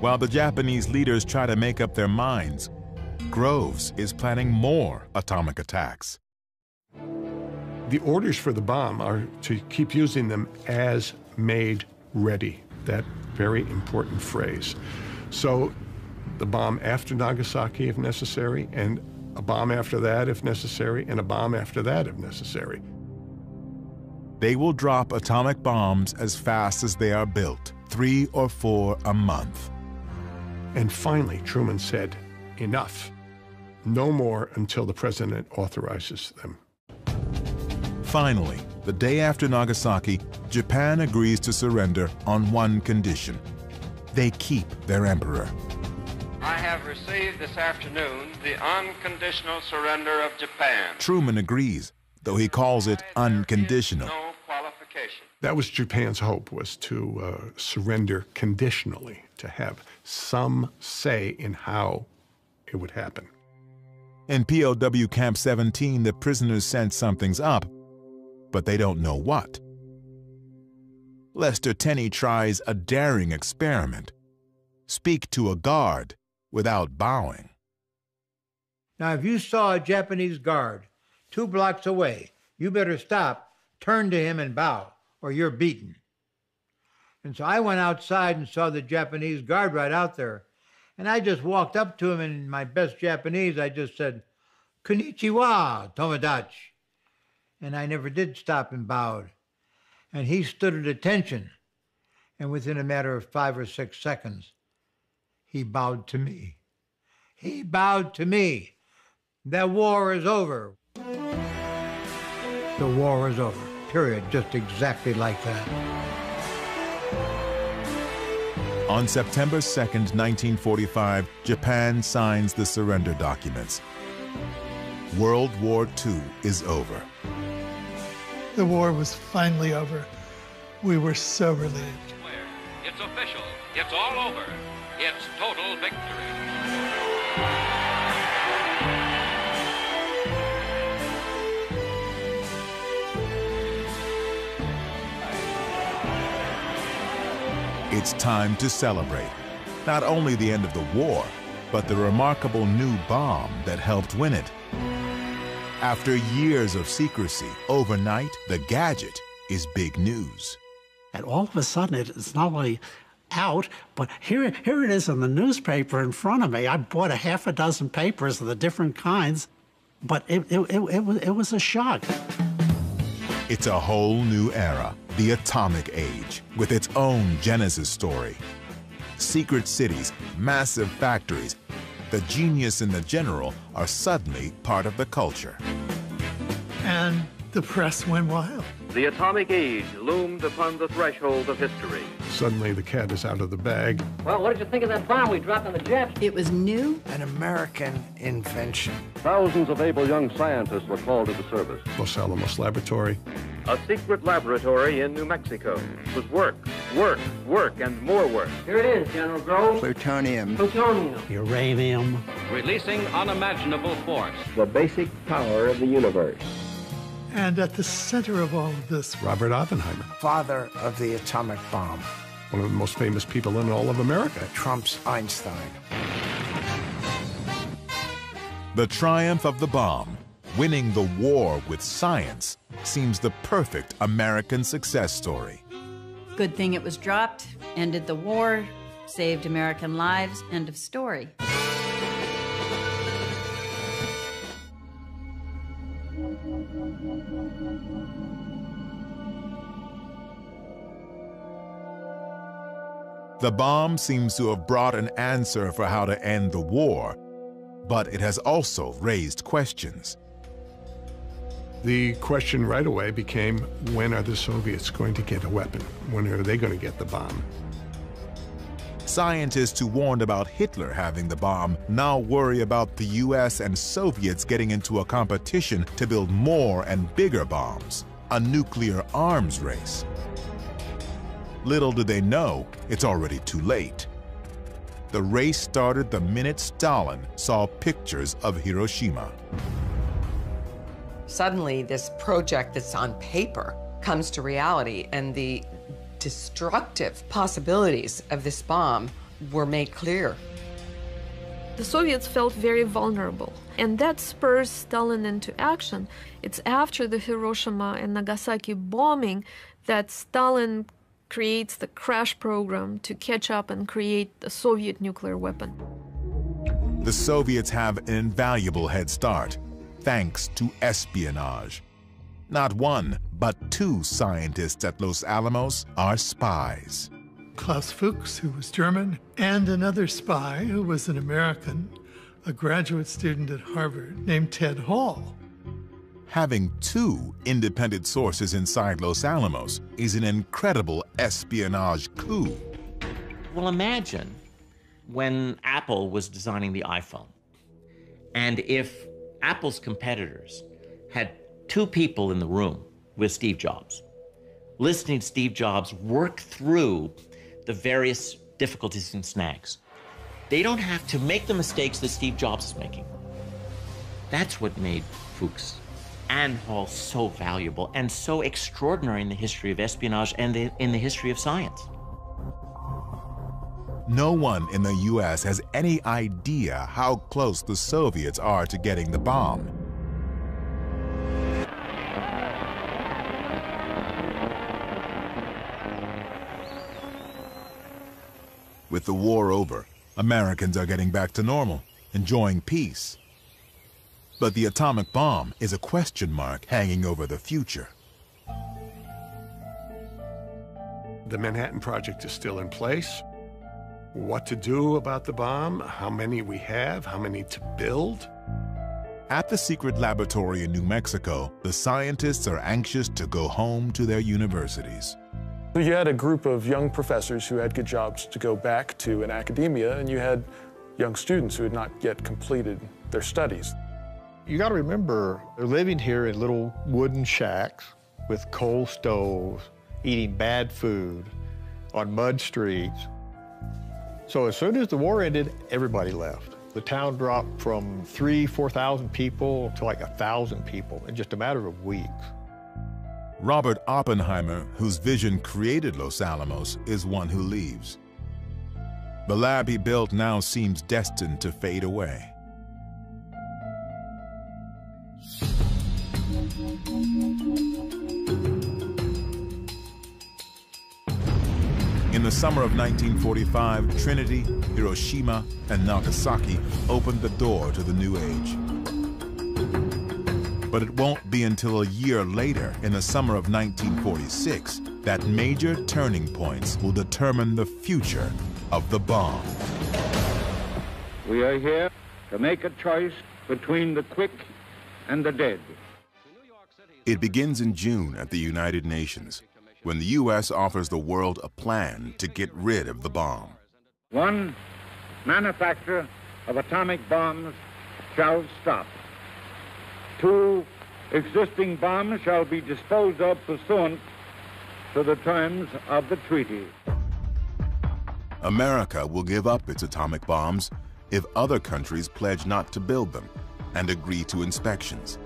While the Japanese leaders try to make up their minds, Groves is planning more atomic attacks.
The orders for the bomb are to keep using them as made ready, that very important phrase. So the bomb after Nagasaki if necessary, and a bomb after that if necessary, and a bomb after that if necessary.
They will drop atomic bombs as fast as they are built, 3 or 4 a month.
And finally, Truman said, enough. No more until the president authorizes them.
Finally, the day after Nagasaki, Japan agrees to surrender on one condition. They keep their emperor.
I have received this afternoon the unconditional surrender of Japan.
Truman agrees, though he calls it unconditional.
No qualification.
That was Japan's hope, was to surrender conditionally, to have some say in how it would happen.
In POW Camp 17, the prisoners sense something's up, but they don't know what. Lester Tenney tries a daring experiment. Speak to a guard without bowing.
Now, if you saw a Japanese guard 2 blocks away, you better stop, turn to him and bow, or you're beaten. And so I went outside and saw the Japanese guard right out there. And I just walked up to him in my best Japanese. I just said, "Konnichiwa, Tomodachi." And I never did stop and bowed. And he stood at attention. And within a matter of 5 or 6 seconds, he bowed to me. He bowed to me. The war is over. The war is over, period. Just exactly like that.
On September 2nd, 1945, Japan signs the surrender documents. World War II is over.
The war was finally over. We were so relieved.
It's official. It's all over. It's total victory.
It's time to celebrate not only the end of the war, but the remarkable new bomb that helped win it. After years of secrecy, overnight, the gadget is big news.
And all of a sudden, it's not only out, but here it is in the newspaper in front of me. I bought 6 papers of the different kinds, but it was a shock.
It's a whole new era, the atomic age, with its own Genesis story. Secret cities, massive factories, the genius and the general are suddenly part of the culture.
And the press went wild.
The atomic age loomed upon the threshold of history.
Suddenly the cat is out of the bag.
Well, what did you think of that bomb we dropped on the Japs?
It was new.
An American invention.
Thousands of able young scientists were called into service.
Los Alamos Laboratory.
A secret laboratory in New Mexico whose work
Work, work, and more work.
Here it is, General Groves.
Plutonium.
Plutonium.
Uranium.
Releasing unimaginable force.
The basic power of the universe.
And at the center of all of this,
Robert Oppenheimer,
Father of the atomic bomb.
one of the most famous people in all of America.
Trump's Einstein.
The triumph of the bomb, winning the war with science, seems the perfect American success story.
Good thing it was dropped, ended the war, saved American lives, end of story.
The bomb seems to have brought an answer for how to end the war, but it has also raised questions.
The question right away became, when are the Soviets going to get a weapon? When are they going to get the bomb?
Scientists who warned about Hitler having the bomb now worry about the US and Soviets getting into a competition to build more and bigger bombs, a nuclear arms race. Little do they know, it's already too late. The race started the minute Stalin saw pictures of Hiroshima.
Suddenly, this project that's on paper comes to reality, and the destructive possibilities of this bomb were made clear.
The Soviets felt very vulnerable, and that spurs Stalin into action. It's after the Hiroshima and Nagasaki bombing that Stalin creates the crash program to catch up and create the Soviet nuclear weapon.
The Soviets have an invaluable head start, thanks to espionage. Not one, but two scientists at Los Alamos are spies.
Klaus Fuchs, who was German, and another spy who was an American, a graduate student at Harvard named Ted Hall.
Having two independent sources inside Los Alamos is an incredible espionage coup.
Well, imagine when Apple was designing the iPhone, and if Apple's competitors had two people in the room with Steve Jobs, listening to Steve Jobs work through the various difficulties and snags. They don't have to make the mistakes that Steve Jobs is making. That's what made Fuchs and Hall so valuable and so extraordinary in the history of espionage and in the history of science.
No one in the US has any idea how close the Soviets are to getting the bomb. With the war over, Americans are getting back to normal, enjoying peace. But the atomic bomb is a question mark hanging over the future.
The Manhattan Project is still in place. What to do about the bomb, how many we have, how many to build.
At the secret laboratory in New Mexico, the scientists are anxious to go home to their universities.
You had a group of young professors who had good jobs to go back to in academia, and you had young students who had not yet completed their studies.
You got to remember, they're living here in little wooden shacks with coal stoves, eating bad food on mud streets. So as soon as the war ended, everybody left. The town dropped from 4,000 people to like 1,000 people in just a matter of weeks.
Robert Oppenheimer, whose vision created Los Alamos, is one who leaves. The lab he built now seems destined to fade away. In the summer of 1945, Trinity, Hiroshima, and Nagasaki opened the door to the new age. But it won't be until a year later, in the summer of 1946, that major turning points will determine the future of the bomb.
We are here to make a choice between the quick and the dead.
It begins in June at the United Nations, when the U.S. offers the world a plan to get rid of the bomb.
1, manufacture of atomic bombs shall stop. 2, existing bombs shall be disposed of pursuant to the terms of the treaty.
America will give up its atomic bombs if other countries pledge not to build them and agree to inspections.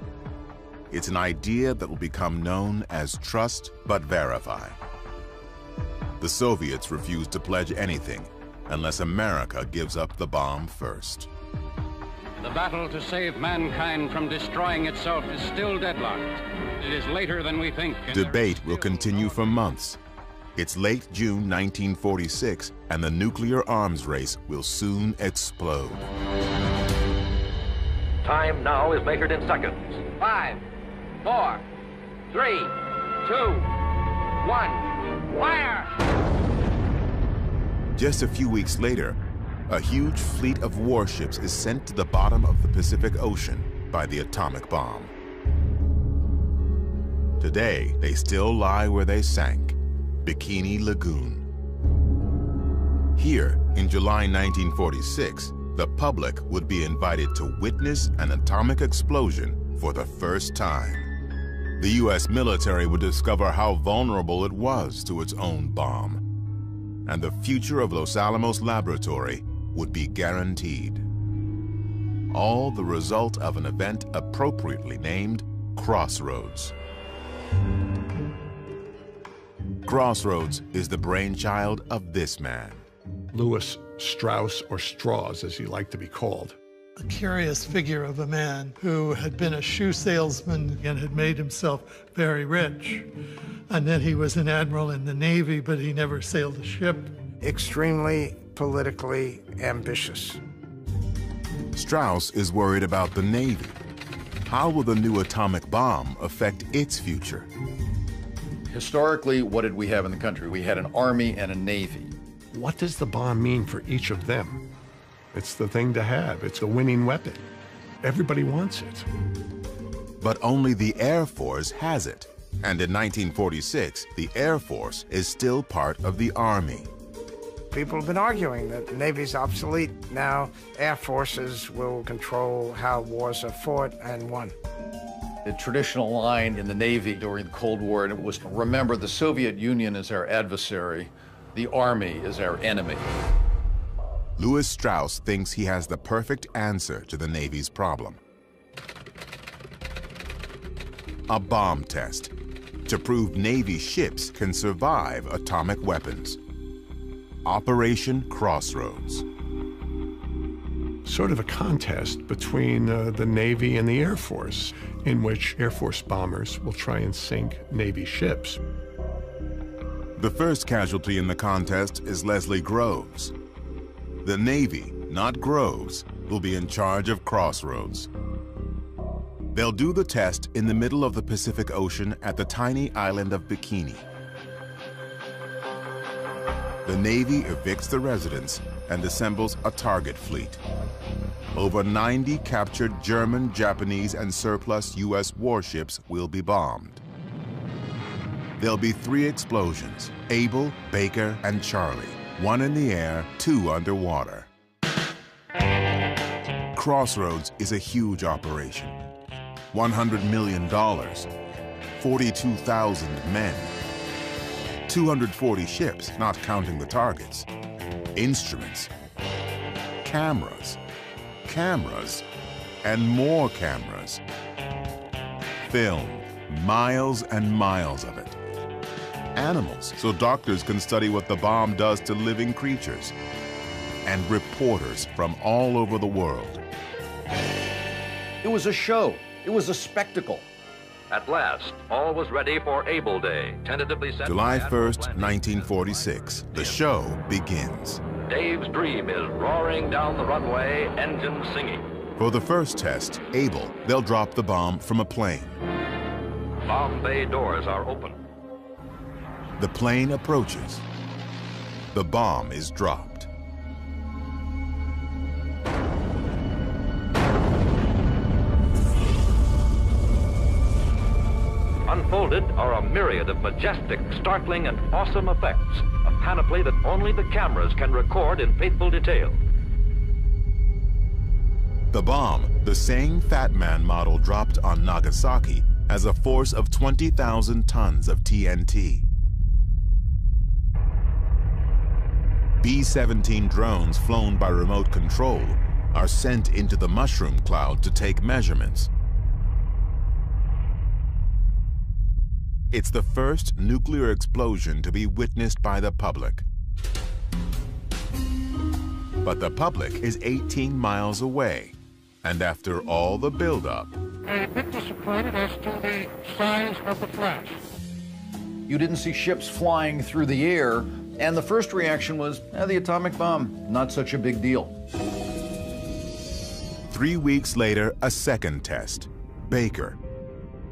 It's an idea that will become known as trust but verify. The Soviets refuse to pledge anything unless America gives up the bomb first.
The battle to save mankind from destroying itself is still deadlocked. It is later than we think.
Debate will continue for months. It's late June 1946, and the nuclear arms race will soon explode.
Time now is measured in seconds.
5, 4, 3, 2, 1, fire!
Just a few weeks later, a huge fleet of warships is sent to the bottom of the Pacific Ocean by the atomic bomb. Today, they still lie where they sank, Bikini Lagoon. Here, in July 1946, the public would be invited to witness an atomic explosion for the first time. The U.S. military would discover how vulnerable it was to its own bomb, and the future of Los Alamos Laboratory would be guaranteed. All the result of an event appropriately named Crossroads. Crossroads is the brainchild of this man.
Louis Strauss, or Strauss as he liked to be called.
A curious figure of a man who had been a shoe salesman and had made himself very rich. And then he was an admiral in the Navy, but he never sailed a ship.
Extremely politically ambitious.
Strauss is worried about the Navy. How will the new atomic bomb affect its future?
Historically, what did we have in the country? We had an army and a navy.
What does the bomb mean for each of them? It's the thing to have. It's a winning weapon. Everybody wants it.
But only the Air Force has it. And in 1946, the Air Force is still part of the Army.
People have been arguing that the Navy's obsolete. Now, Air Forces will control how wars are fought and won.
The traditional line in the Navy during the Cold War was, remember, the Soviet Union is our adversary, the Army is our enemy.
Louis Strauss thinks he has the perfect answer to the Navy's problem. A bomb test to prove Navy ships can survive atomic weapons. Operation Crossroads.
Sort of a contest between the Navy and the Air Force, in which Air Force bombers will try and sink Navy ships.
The first casualty in the contest is Leslie Groves. The Navy, not Groves, will be in charge of Crossroads. They'll do the test in the middle of the Pacific Ocean at the tiny island of Bikini. The Navy evicts the residents and assembles a target fleet. Over 90 captured German, Japanese, and surplus U.S. warships will be bombed. There'll be 3 explosions, Able, Baker, and Charlie. 1 in the air, 2 underwater. Crossroads is a huge operation. $100 million, 42,000 men, 240 ships, not counting the targets, instruments, cameras, and more cameras. Film, miles and miles of it. Animals, so doctors can study what the bomb does to living creatures. And reporters from all over the world.
It was a show. It was a spectacle.
At last, all was ready for Able Day, tentatively set
July 1st, 1946. The show begins.
Dave's dream is roaring down the runway, engines singing.
For the first test, Able, they'll drop the bomb from a plane.
Bomb bay doors are open.
The plane approaches. The bomb is dropped.
Unfolded are a myriad of majestic, startling, and awesome effects, a panoply that only the cameras can record in faithful detail.
The bomb, the same Fat Man model dropped on Nagasaki, has a force of 20,000 tons of TNT. B-17 drones flown by remote control are sent into the mushroom cloud to take measurements. It's the first nuclear explosion to be witnessed by the public. But the public is 18 miles away, and after all the buildup,
I'm a bit disappointed as to the size of the flash.
You didn't see ships flying through the air, and the first reaction was, the atomic bomb, not such a big deal.
3 weeks later, a second test, Baker.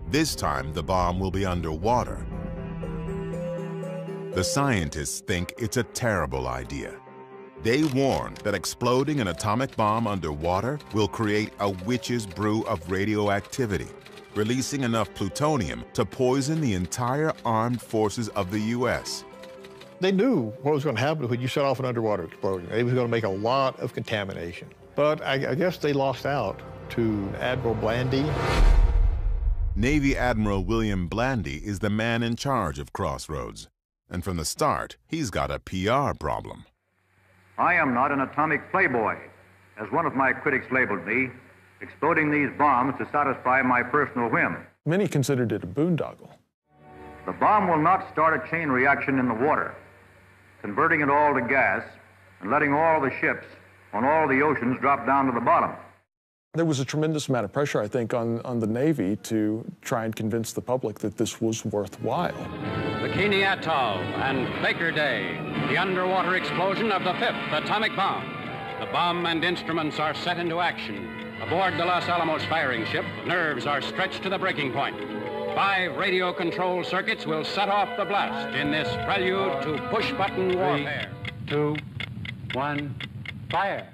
This time, the bomb will be underwater. The scientists think it's a terrible idea. They warn that exploding an atomic bomb underwater will create a witch's brew of radioactivity, releasing enough plutonium to poison the entire armed forces of the U.S.
They knew what was going to happen when you set off an underwater explosion. It was going to make a lot of contamination. But I guess they lost out to Admiral Blandy.
Navy Admiral William Blandy is the man in charge of Crossroads. And from the start, he's got a PR problem.
I am not an atomic playboy, as one of my critics labeled me, exploding these bombs to satisfy my personal whim.
Many considered it a boondoggle.
The bomb will not start a chain reaction in the water, converting it all to gas and letting all the ships on all the oceans drop down to the bottom.
There was a tremendous amount of pressure, I think, on the Navy to try and convince the public that this was worthwhile.
Bikini Atoll and Baker Day, the underwater explosion of the 5th atomic bomb. The bomb and instruments are set into action. Aboard the Los Alamos firing ship, nerves are stretched to the breaking point. 5 radio control circuits will set off the blast in this prelude to push-button warfare.
3, 2, 1, fire.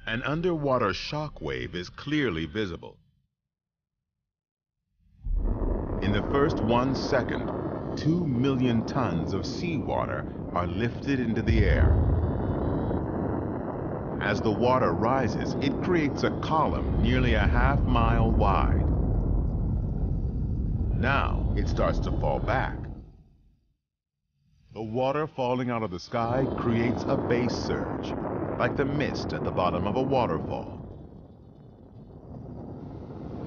An underwater shock wave is clearly visible. In the first 1 second, 2 million tons of seawater are lifted into the air. As the water rises, it creates a column nearly a half-mile wide. Now it starts to fall back. The water falling out of the sky creates a base surge, like the mist at the bottom of a waterfall.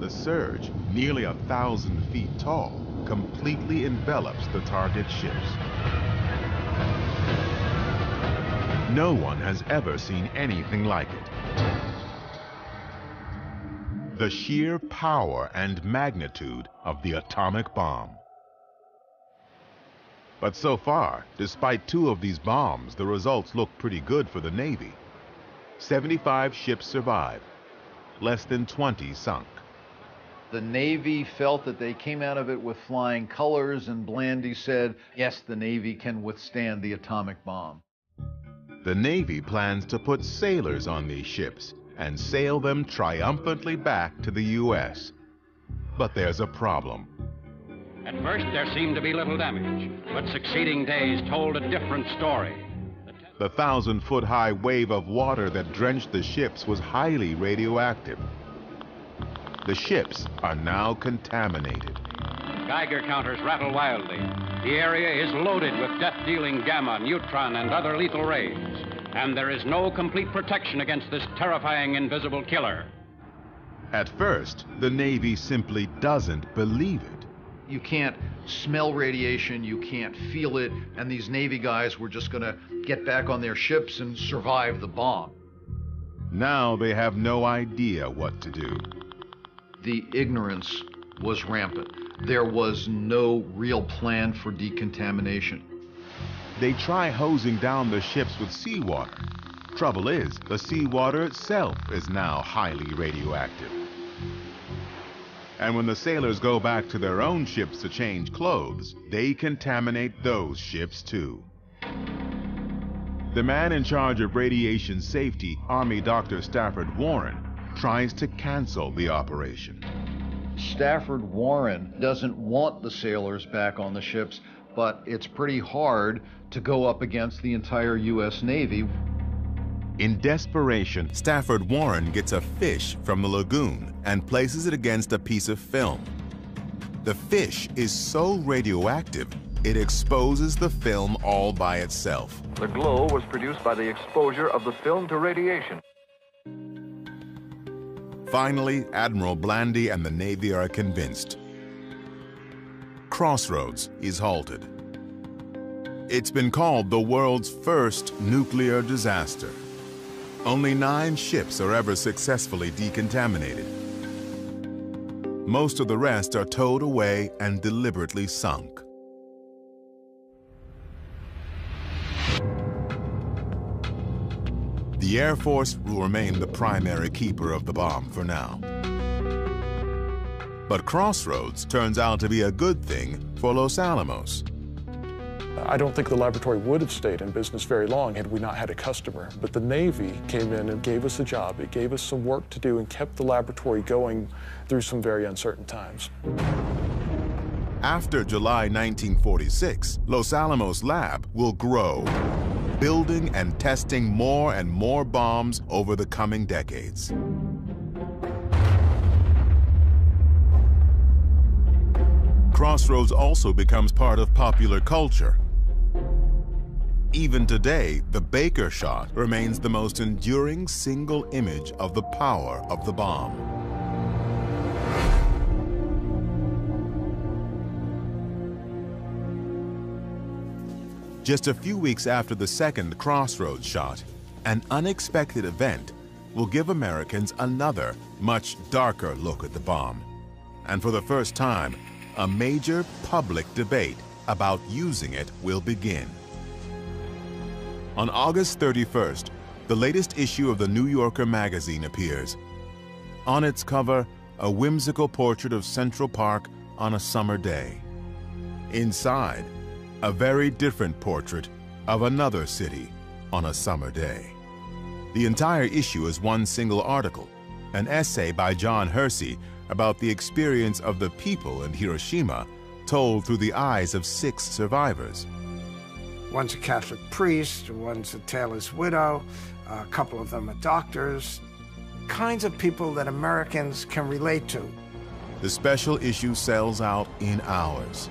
The surge, nearly 1,000 feet tall, completely envelops the target ships. No one has ever seen anything like it. The sheer power and magnitude of the atomic bomb. But so far, despite 2 of these bombs, the results look pretty good for the Navy. 75 ships survived, less than 20 sunk.
The Navy felt that they came out of it with flying colors, and Blandy said, yes, the Navy can withstand the atomic bomb.
The Navy plans to put sailors on these ships and sail them triumphantly back to the U.S. But there's a problem.
At first, there seemed to be little damage, but succeeding days told a different story.
The 1,000-foot-high wave of water that drenched the ships was highly radioactive. The ships are now contaminated.
Geiger counters rattle wildly. The area is loaded with death-dealing gamma, neutron, and other lethal rays. And there is no complete protection against this terrifying invisible killer.
At first, the Navy simply doesn't believe it.
You can't smell radiation, you can't feel it, and these Navy guys were just going to get back on their ships and survive the bomb.
Now they have no idea what to do.
The ignorance was rampant. There was no real plan for decontamination.
They try hosing down the ships with seawater. Trouble is, the seawater itself is now highly radioactive. And when the sailors go back to their own ships to change clothes, they contaminate those ships too. The man in charge of radiation safety, Army Dr. Stafford Warren, tries to cancel the operation.
Stafford Warren doesn't want the sailors back on the ships, but it's pretty hard to go up against the entire U.S. Navy.
In desperation, Stafford Warren gets a fish from the lagoon and places it against a piece of film. The fish is so radioactive, it exposes the film all by itself.
The glow was produced by the exposure of the film to radiation.
Finally, Admiral Blandy and the Navy are convinced. Crossroads is halted. It's been called the world's first nuclear disaster. Only 9 ships are ever successfully decontaminated. Most of the rest are towed away and deliberately sunk. The Air Force will remain the primary keeper of the bomb for now. But Crossroads turns out to be a good thing for Los Alamos.
I don't think the laboratory would have stayed in business very long had we not had a customer. But the Navy came in and gave us a job. It gave us some work to do and kept the laboratory going through some very uncertain times.
After July 1946, Los Alamos Lab will grow, building and testing more and more bombs over the coming decades. Crossroads also becomes part of popular culture. Even today, the Baker shot remains the most enduring single image of the power of the bomb. Just a few weeks after the second Crossroads shot, an unexpected event will give Americans another, much darker look at the bomb. And for the first time, a major public debate about using it will begin. On August 31st, the latest issue of the New Yorker magazine appears. On its cover, a whimsical portrait of Central Park on a summer day. Inside, a very different portrait of another city on a summer day. The entire issue is one single article, an essay by John Hersey about the experience of the people in Hiroshima, told through the eyes of 6 survivors.
One's a Catholic priest, one's a tailor's widow, a couple of them are doctors, kinds of people that Americans can relate to.
The special issue sells out in hours.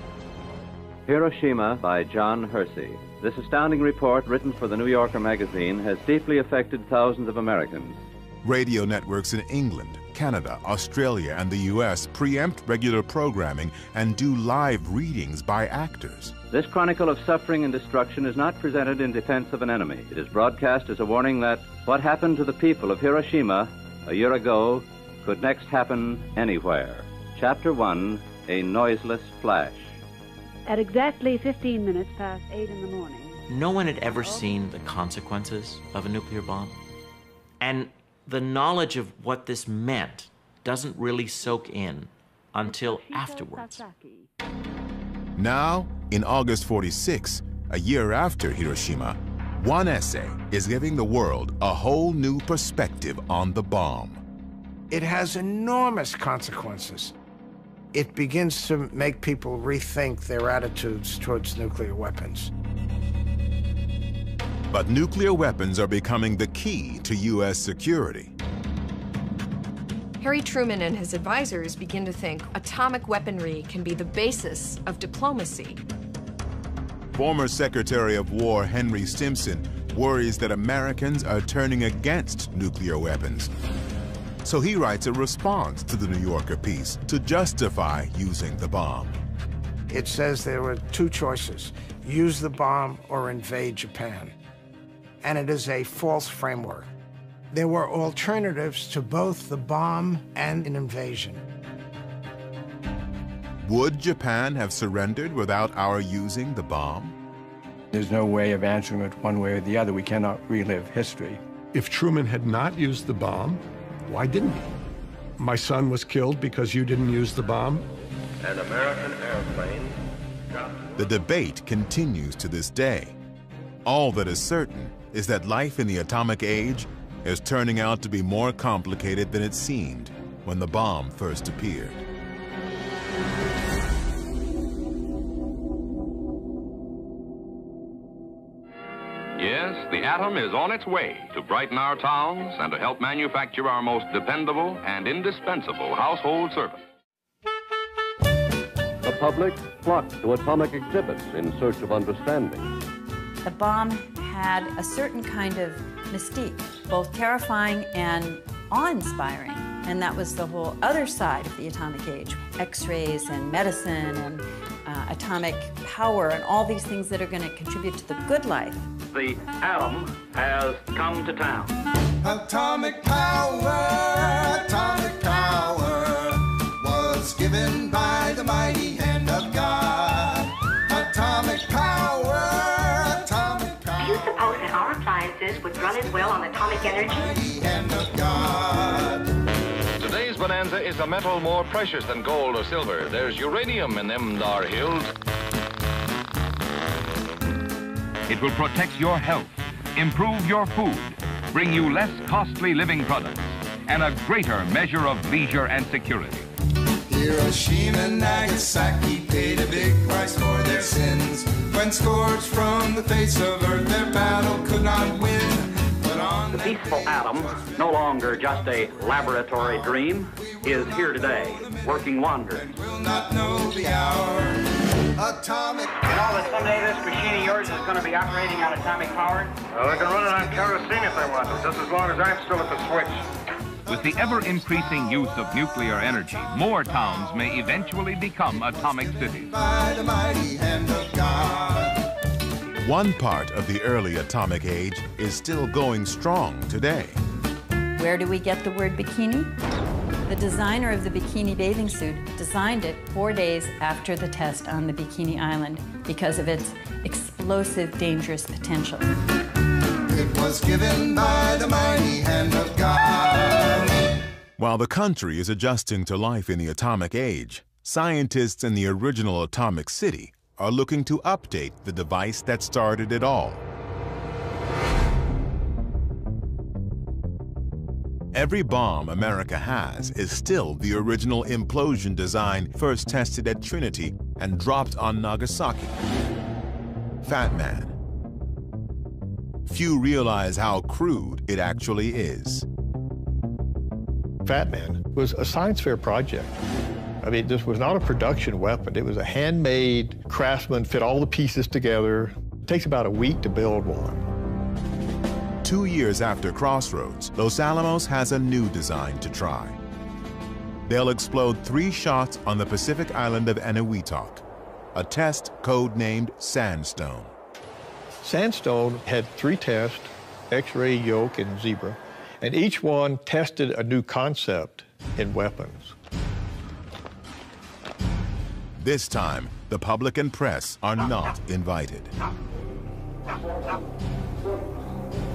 Hiroshima by John Hersey. This astounding report, written for the New Yorker magazine, has deeply affected thousands of Americans.
Radio networks in England, Canada, Australia, and the U.S. preempt regular programming and do live readings by actors.
This chronicle of suffering and destruction is not presented in defense of an enemy. It is broadcast as a warning that what happened to the people of Hiroshima a year ago could next happen anywhere. Chapter 1, A Noiseless Flash.
At exactly 15 minutes past 8 in the morning.
No one had ever seen the consequences of a nuclear bomb. And the knowledge of what this meant doesn't really soak in until afterwards.
Now, in August 46, a year after Hiroshima, one essay is giving the world a whole new perspective on the bomb.
It has enormous consequences. It begins to make people rethink their attitudes towards nuclear weapons.
But nuclear weapons are becoming the key to U.S. security.
Harry Truman and his advisors begin to think atomic weaponry can be the basis of diplomacy.
Former Secretary of War Henry Stimson worries that Americans are turning against nuclear weapons. So he writes a response to the New Yorker piece to justify using the bomb.
It says there were 2 choices, use the bomb or invade Japan. And it is a false framework. There were alternatives to both the bomb and an invasion.
Would Japan have surrendered without our using the bomb?
There's no way of answering it one way or the other. We cannot relive history.
If Truman had not used the bomb, why didn't he? My son was killed because you didn't use the bomb?
An American airplane.
The debate continues to this day. All that is certain is that life in the atomic age is turning out to be more complicated than it seemed when the bomb first appeared.
Yes, the
atom is on its way to brighten our towns and to help manufacture our most dependable and indispensable household servant.
The public flocked to atomic exhibits in search of understanding.
The bomb had a certain kind of mystique, both terrifying and awe-inspiring. And that was the whole other side of the atomic age. X-rays and medicine and atomic power and all these things that are going to contribute to the good life.
The atom has come to town.
Atomic power was given by the mighty hand of God. Atomic power, atomic power.
Do you suppose that our appliances would run as well on atomic energy?
Mighty hand of God.
Today's bonanza is a metal more precious than gold or silver. There's uranium in them dar hills.
It will protect your health, improve your food, bring you less costly living products, and a greater measure of leisure and security.
Hiroshima and Nagasaki paid a big price for their sins. When scourged from the face of earth, their battle could not win.
The peaceful atom, no longer just a laboratory dream, is here today, working wonders.
Will not know the hour. Atomic
You know that someday this machine of yours is going to be operating on atomic power?
Well, they can run it on kerosene if they want to, just as long as I'm still at the switch.
With the ever-increasing use of nuclear energy, more towns may eventually become atomic cities.
by the mighty hand of God.
One part of the early atomic age is still going strong today.
Where do we get the word bikini? The designer of the bikini bathing suit designed it 4 days after the test on the Bikini Island because of its explosive, dangerous potential.
It was given by the mighty hand of God.
While the country is adjusting to life in the atomic age, scientists in the original atomic city are looking to update the device that started it all. Every bomb America has is still the original implosion design first tested at Trinity and dropped on Nagasaki. Fat Man. Few realize how crude it actually is.
Fat Man was a science fair project. I mean, this was not a production weapon. It was a handmade, craftsman fit all the pieces together. It takes about a week to build one.
2 years after Crossroads, Los Alamos has a new design to try. They'll explode 3 shots on the Pacific island of Eniwetok, a test codenamed Sandstone.
Sandstone had 3 tests, X-ray, yoke, and zebra, and each one tested a new concept in weapons.
This time, the public and press are not invited.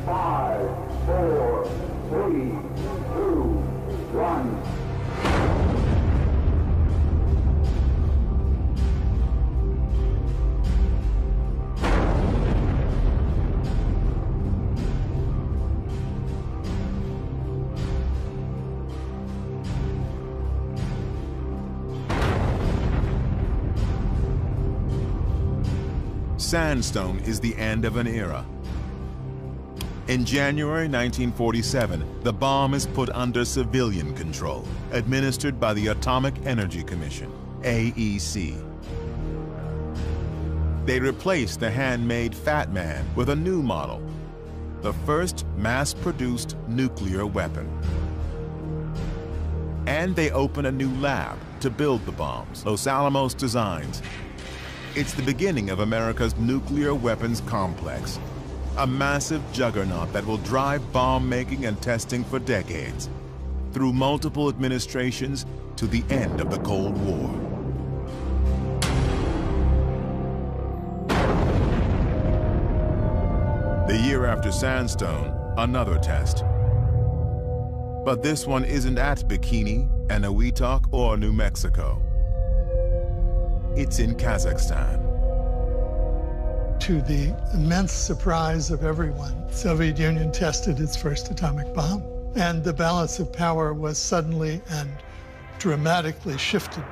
5, 4, 3, 2, 1.
Sandstone is the end of an era. In January 1947, the bomb is put under civilian control, administered by the Atomic Energy Commission, AEC. They replaced the handmade Fat Man with a new model, the first mass-produced nuclear weapon. And they open a new lab to build the bombs Los Alamos designs. It's the beginning of America's nuclear weapons complex, a massive juggernaut that will drive bomb making and testing for decades, through multiple administrations to the end of the Cold War. The year after Sandstone, another test. But this one isn't at Bikini, Eniwetok, or New Mexico. It's in Kazakhstan.
To the immense surprise of everyone, the Soviet Union tested its first atomic bomb, and the balance of power was suddenly and dramatically shifted.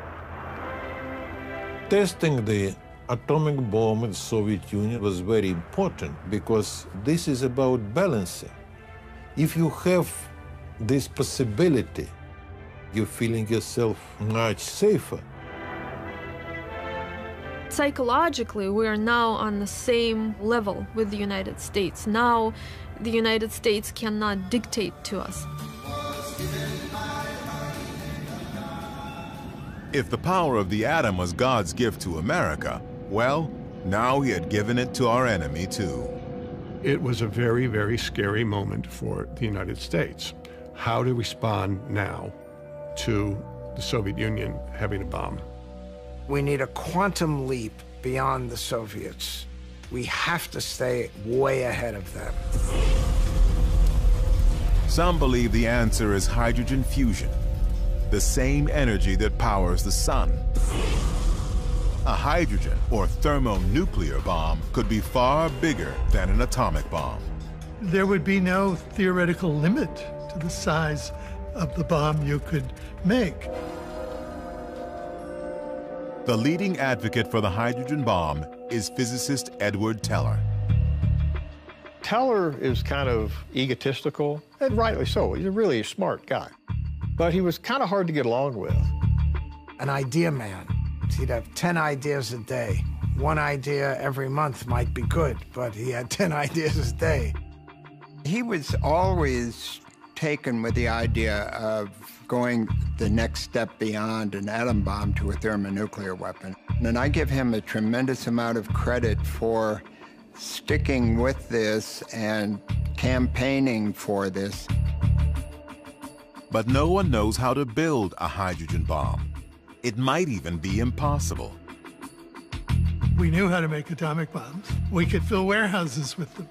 Testing the
atomic bomb in the Soviet Union was very important because this is about balancing. If you have this possibility, you're feeling yourself much safer.
Psychologically, we are now on the same level with the United States. Now, the United States cannot dictate to us.
If the power of the atom was God's gift to America, well, now he had given it to our enemy too.
It was a very, very scary moment for the United States. How to respond now to the Soviet Union having a bomb.
We need a quantum leap beyond the Soviets. We have to stay way ahead of them.
Some believe the answer is hydrogen fusion, the same energy that powers the sun. A hydrogen or thermonuclear bomb could be far bigger than an atomic bomb.
There would be no theoretical limit to the size of the bomb you could make.
The leading advocate for the hydrogen bomb is physicist Edward Teller.
Teller is kind of egotistical, and rightly so. He's a really smart guy. But he was kind of hard to get along with.
An idea man. He'd have 10 ideas a day. One idea every month might be good, but he had 10 ideas a day.
He was always taken with the idea of going the next step beyond an atom bomb to a thermonuclear weapon. And I give him a tremendous amount of credit for sticking with this and campaigning for this.
But no one knows how to build a hydrogen bomb. It might even be impossible.
We knew how to make atomic bombs. We could fill warehouses with them.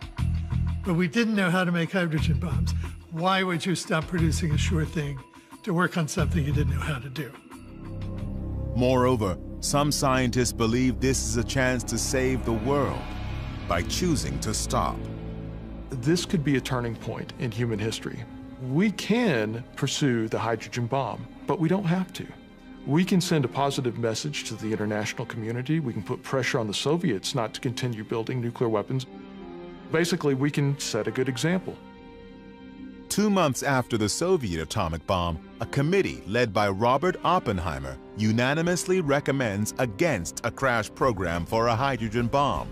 But we didn't know how to make hydrogen bombs. Why would you stop producing a sure thing to work on something you didn't know how to do?
Moreover, some scientists believe this is a chance to save the world by choosing to stop.
This could be a turning point in human history. We can pursue the hydrogen bomb, but we don't have to. We can send a positive message to the international community. We can put pressure on the Soviets not to continue building nuclear weapons. Basically, we can set a good example.
2 months after the Soviet atomic bomb, a committee led by Robert Oppenheimer unanimously recommends against a crash program for a hydrogen bomb.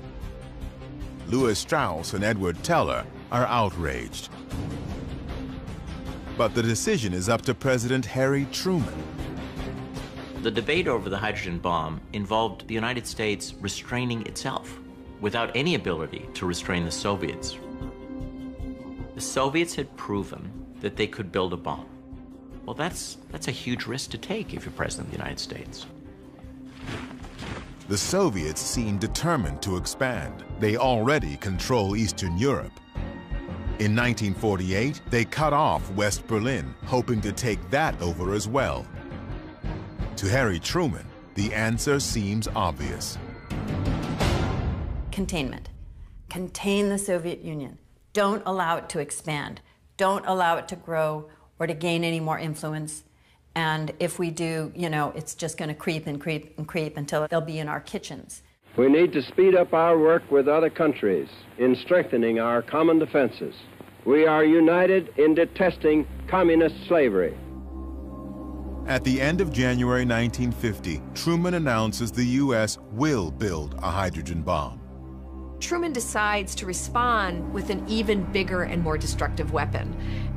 Lewis Strauss and Edward Teller are outraged. But the decision is up to President Harry Truman.
The debate over the hydrogen bomb involved the United States restraining itself without any ability to restrain the Soviets. The Soviets had proven that they could build a bomb. Well, that's a huge risk to take if you're president of the United States.
The Soviets seem determined to expand. They already control Eastern Europe. In 1948, they cut off West Berlin, hoping to take that over as well. To Harry Truman, the answer seems obvious.
Containment. Contain the Soviet Union. Don't allow it to expand. Don't allow it to grow or to gain any more influence. And if we do, it's just going to creep and creep and creep until they'll be in our kitchens.
We need to speed up our work with other countries in strengthening our common defenses. We are united in detesting communist slavery.
At the end of January 1950, Truman announces the U.S. will build a hydrogen bomb.
Truman decides to respond with an even bigger and more destructive weapon.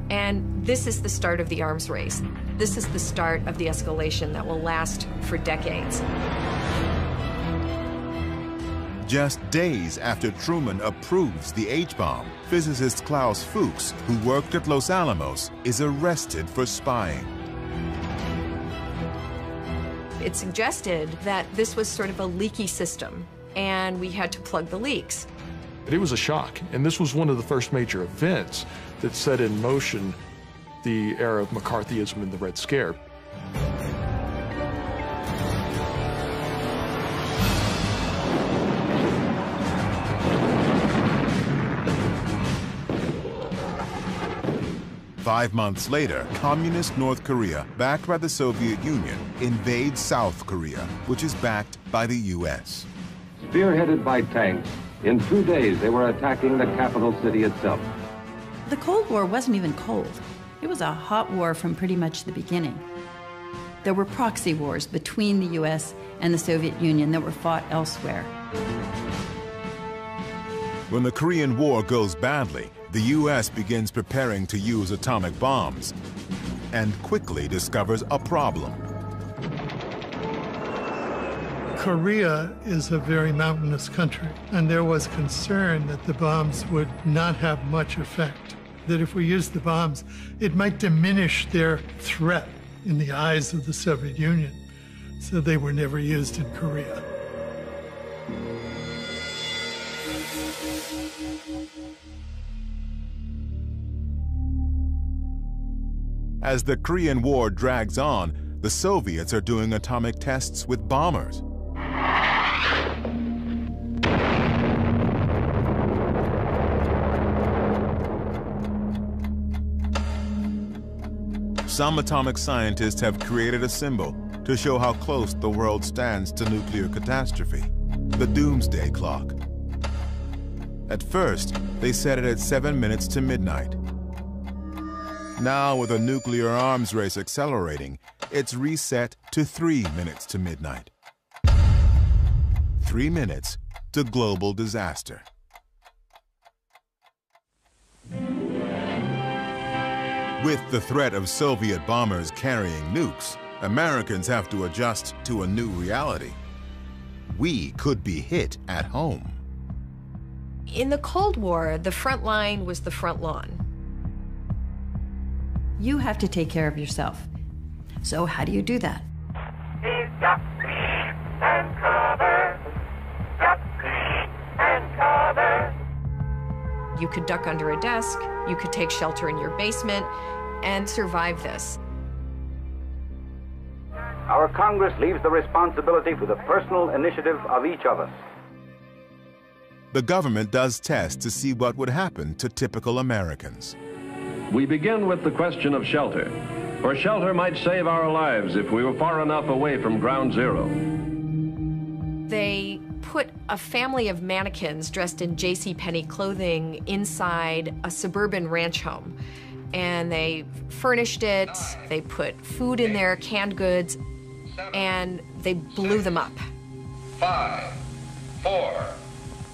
And this is the start of the arms race. This is the start of the escalation that will last for decades.
Just days after Truman approves the H-bomb, physicist Klaus Fuchs, who worked at Los Alamos, is arrested for spying.
It suggested that this was sort of a leaky system, and we had to plug the leaks.
It was a shock, and this was one of the first major events that set in motion the era of McCarthyism and the Red Scare.
Five months later, communist North Korea, backed by the Soviet Union, invades South Korea, which is backed by the U.S.
Spearheaded by tanks, in 2 days they were attacking the capital city itself.
The Cold War wasn't even cold. It was a hot war from pretty much the beginning. There were proxy wars between the US and the Soviet Union that were fought elsewhere.
When the Korean War goes badly, the US begins preparing to use atomic bombs and quickly discovers a problem.
Korea is a very mountainous country, and there was concern that the bombs would not have much effect, that if we used the bombs, it might diminish their threat in the eyes of the Soviet Union. So they were never used in Korea.
As the Korean War drags on, the Soviets are doing atomic tests with bombers. Some atomic scientists have created a symbol to show how close the world stands to nuclear catastrophe, the doomsday clock. At first, they set it at 7 minutes to midnight. Now, with a nuclear arms race accelerating, it's reset to 3 minutes to midnight. 3 minutes to global disaster. With the threat of Soviet bombers carrying nukes, Americans have to adjust to a new reality. We could be hit at home.
In the Cold War, the front line was the front lawn.
You have to take care of yourself. So how do you do that?
And cover. And cover.
You could duck under a desk, you could take shelter in your basement, and survive this.
Our Congress leaves the responsibility for the personal initiative of each of us.
The government does tests to see what would happen to typical Americans.
We begin with the question of shelter, for shelter might save our lives if we were far enough away from ground zero.
They put a family of mannequins dressed in JCPenney clothing inside a suburban ranch home. And they furnished it, they put food in there, canned goods, and they blew them up.
5, 4,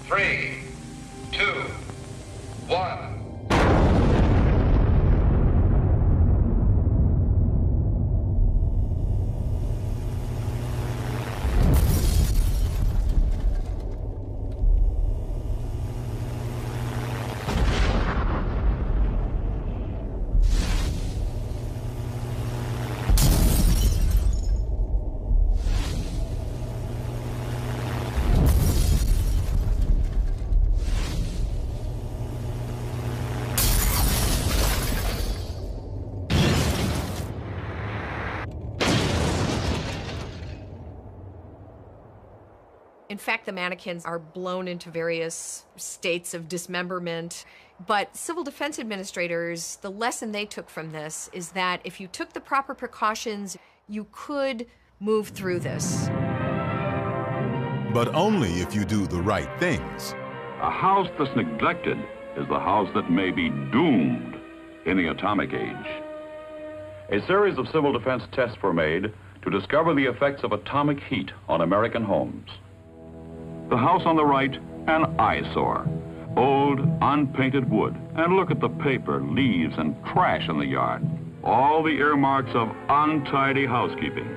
3, 2, 1.
In fact, the mannequins are blown into various states of dismemberment. But civil defense administrators, the lesson they took from this is that if you took the proper precautions, you could move through this.
But only if you do the right things.
A house that's neglected is the house that may be doomed in the atomic age. A series of civil defense tests were made to discover the effects of atomic heat on American homes. The house on the right, an eyesore. Old, unpainted wood. And look at the paper, leaves, and trash in the yard. All the earmarks of untidy housekeeping.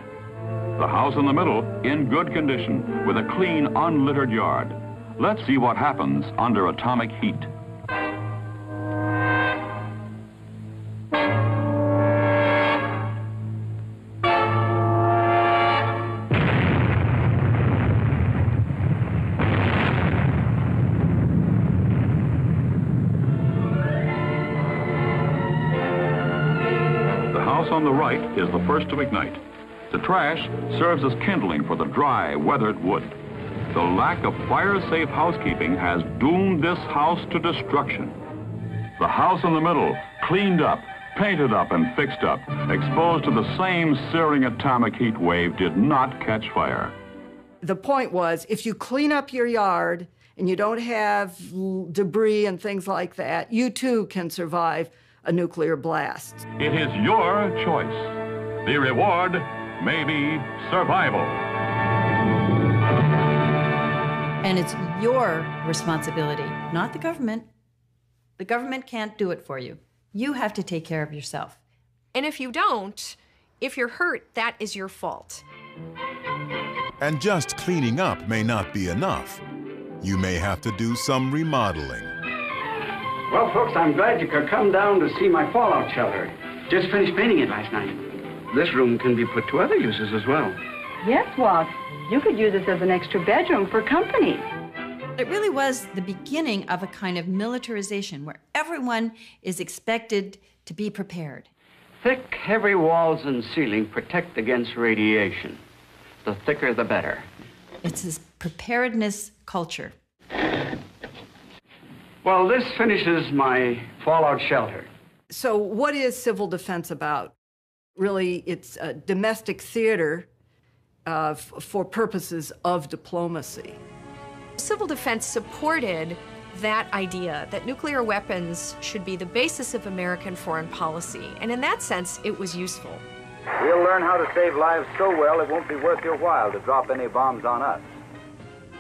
The house in the middle, in good condition, with a clean, unlittered yard. Let's see what happens under atomic heat. On the right is the first to ignite. The trash serves as kindling for the dry, weathered wood. The lack of fire-safe housekeeping has doomed this house to destruction. The house in the middle, cleaned up, painted up, and fixed up, exposed to the same searing atomic heat wave, did not catch fire.
The point was, if you clean up your yard and you don't have debris and things like that, you too can survive a nuclear blast.
It is your choice. The reward may be survival.
And it's your responsibility, not the government. The government can't do it for you. You have to take care of yourself.
And if you don't, if you're hurt, that is your fault.
And just cleaning up may not be enough. You may have to do some remodeling.
Well, folks, I'm glad you could come down to see my fallout shelter. Just finished painting it last night. This room can be put to other uses as well.
Yes, Walt. You could use this as an extra bedroom for company.
It really was the beginning of a kind of militarization where everyone is expected to be prepared.
Thick, heavy walls and ceiling protect against radiation. The thicker, the better.
It's this preparedness culture.
Well, this finishes my fallout shelter.
So what is civil defense about? Really, it's a domestic theater for purposes of diplomacy.
Civil defense supported that idea that nuclear weapons should be the basis of American foreign policy, and in that sense, it was useful.
We'll learn how to save lives so well it won't be worth your while to drop any bombs on us.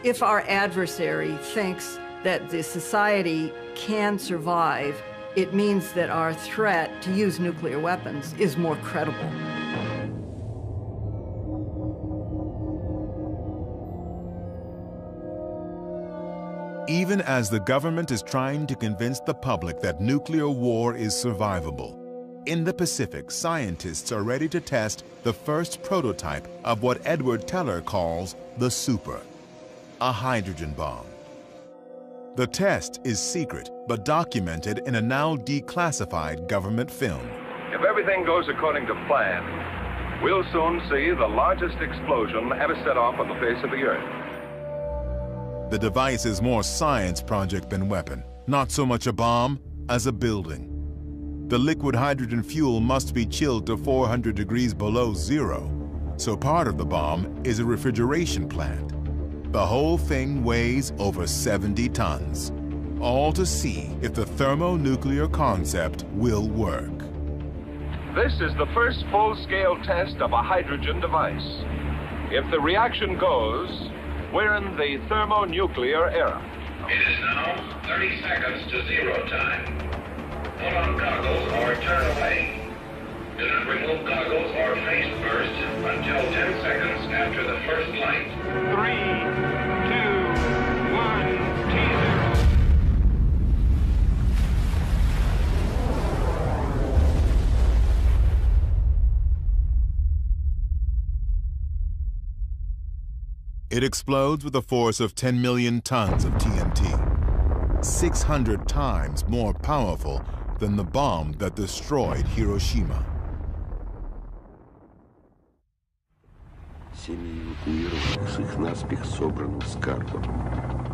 If our adversary thinks that the society can survive, it means that our threat to use nuclear weapons is more credible.
Even as the government is trying to convince the public that nuclear war is survivable, in the Pacific, scientists are ready to test the first prototype of what Edward Teller calls the super, a hydrogen bomb. The test is secret, but documented in a now declassified government film.
If everything goes according to plan, we'll soon see the largest explosion ever set off on the face of the Earth.
The device is more science project than weapon, not so much a bomb as a building. The liquid hydrogen fuel must be chilled to 400 degrees below zero, so part of the bomb is a refrigeration plant. The whole thing weighs over 70 tons, all to see if the thermonuclear concept will work.
This is the first full-scale test of a hydrogen device. If the reaction goes, we're in the thermonuclear era.
It is now 30 seconds to zero time. Put on goggles or turn away. Do not remove goggles or face first until 10 seconds after the first light.
3, 2, 1, T-0.
It explodes with a force of 10 million tons of TNT, 600 times more powerful than the bomb that destroyed Hiroshima.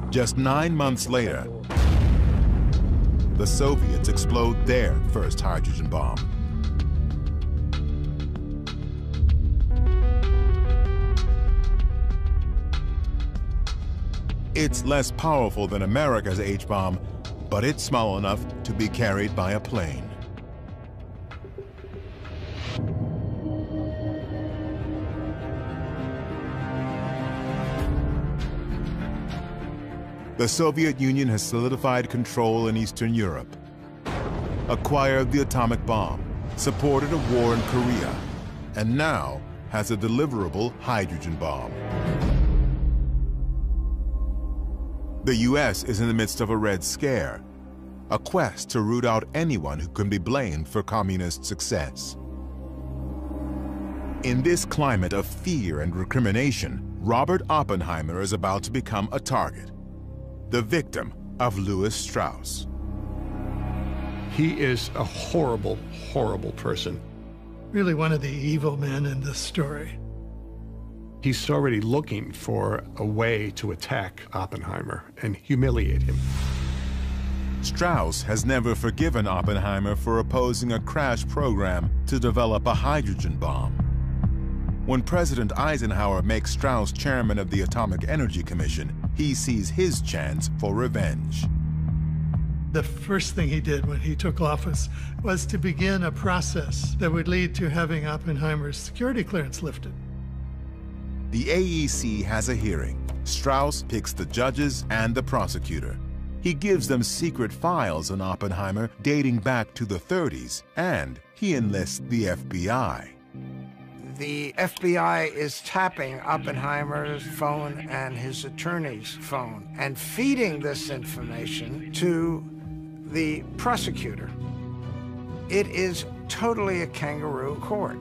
Just 9 months later, the Soviets explode their first hydrogen bomb. It's less powerful than America's H-bomb, but it's small enough to be carried by a plane. The Soviet Union has solidified control in Eastern Europe, acquired the atomic bomb, supported a war in Korea, and now has a deliverable hydrogen bomb. The U.S. is in the midst of a Red Scare, a quest to root out anyone who can be blamed for communist success. In this climate of fear and recrimination, Robert Oppenheimer is about to become a target, the victim of Louis Strauss.
He is a horrible, horrible person.
Really one of the evil men in this story.
He's already looking for a way to attack Oppenheimer and humiliate him.
Strauss has never forgiven Oppenheimer for opposing a crash program to develop a hydrogen bomb. When President Eisenhower makes Strauss chairman of the Atomic Energy Commission, he sees his chance for revenge.
The first thing he did when he took office was to begin a process that would lead to having Oppenheimer's security clearance lifted.
The AEC has a hearing. Strauss picks the judges and the prosecutor. He gives them secret files on Oppenheimer dating back to the 30s, and he enlists the FBI.
The FBI is tapping Oppenheimer's phone and his attorney's phone and feeding this information to the prosecutor. It is totally a kangaroo court.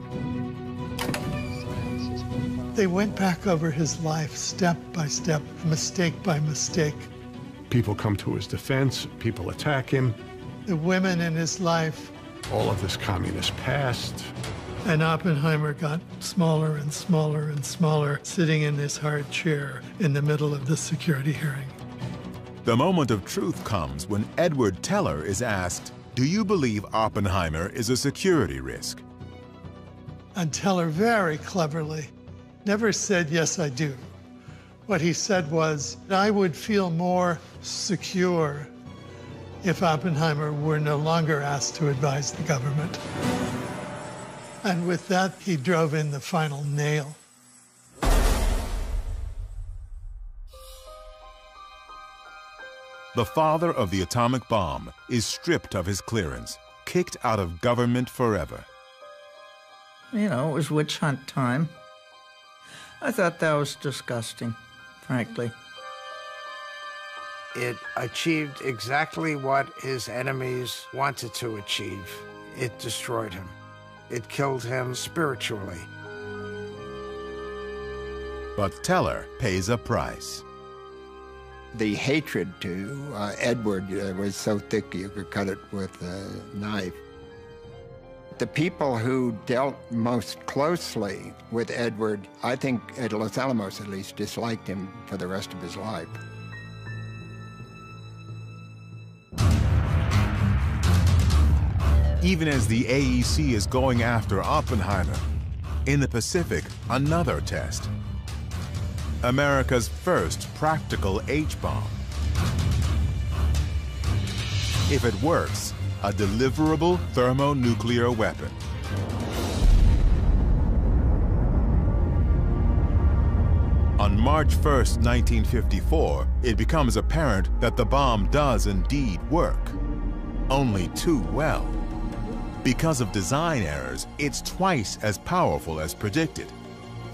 They went back over his life step by step, mistake by mistake.
People come to his defense, people attack him.
The women in his life.
All of this communist past.
And Oppenheimer got smaller and smaller and smaller, sitting in this hard chair in the middle of the security hearing.
The moment of truth comes when Edward Teller is asked, "Do you believe Oppenheimer is a security risk?"
And Teller very cleverly never said, "Yes, I do." What he said was, "I would feel more secure if Oppenheimer were no longer asked to advise the government." And with that, he drove in the final nail.
The father of the atomic bomb is stripped of his clearance, kicked out of government forever.
You know, it was witch hunt time. I thought that was disgusting, frankly.
It achieved exactly what his enemies wanted to achieve. It destroyed him. It killed him spiritually.
But Teller pays a price.
The hatred to Edward was so thick you could cut it with a knife. The people who dealt most closely with Edward, I think at Los Alamos at least, disliked him for the rest of his life.
Even as the AEC is going after Oppenheimer, in the Pacific, another test. America's first practical H-bomb. If it works, a deliverable thermonuclear weapon. On March 1st, 1954, it becomes apparent that the bomb does indeed work. Only too well. Because of design errors, it's twice as powerful as predicted.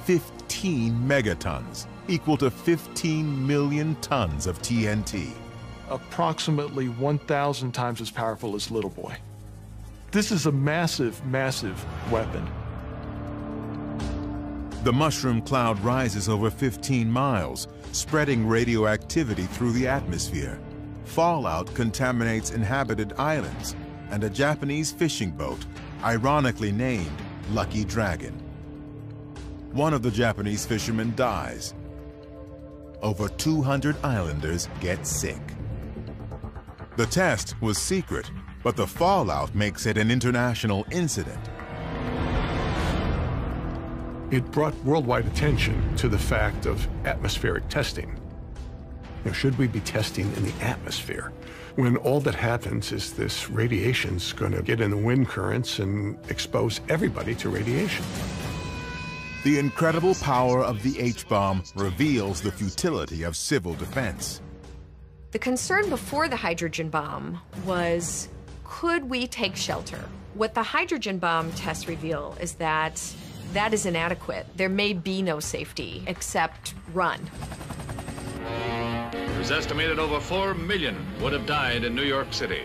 15 megatons, equal to 15 million tons of TNT.
Approximately 1,000 times as powerful as Little Boy. This is a massive, massive weapon.
The mushroom cloud rises over 15 miles, spreading radioactivity through the atmosphere. Fallout contaminates inhabited islands, and a Japanese fishing boat, ironically named Lucky Dragon. One of the Japanese fishermen dies. Over 200 islanders get sick. The test was secret, but the fallout makes it an international incident.
It brought worldwide attention to the fact of atmospheric testing. Now, should we be testing in the atmosphere? When all that happens is this radiation's going to get in the wind currents and expose everybody to radiation.
The incredible power of the H-bomb reveals the futility of civil defense.
The concern before the hydrogen bomb was, could we take shelter? What the hydrogen bomb tests reveal is that that is inadequate. There may be no safety except run.
It was estimated over 4 million would have died in New York City.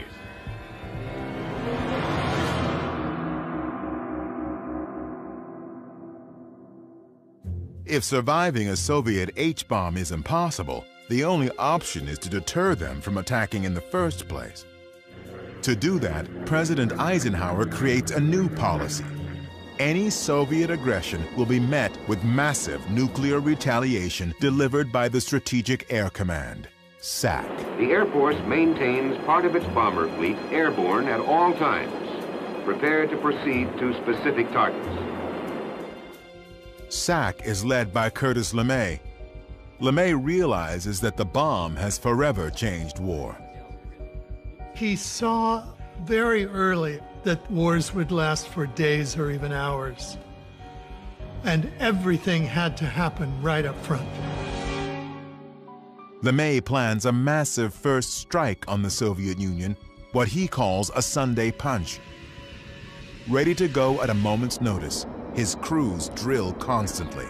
If surviving a Soviet H-bomb is impossible, the only option is to deter them from attacking in the first place. To do that, President Eisenhower creates a new policy. Any Soviet aggression will be met with massive nuclear retaliation delivered by the Strategic Air Command, SAC.
The Air Force maintains part of its bomber fleet airborne at all times, prepared to proceed to specific targets.
SAC is led by Curtis LeMay. LeMay realizes that the bomb has forever changed war.
He saw very early that wars would last for days or even hours, and everything had to happen right up front.
LeMay plans a massive first strike on the Soviet Union, what he calls a Sunday punch. Ready to go at a moment's notice, his crews drill constantly.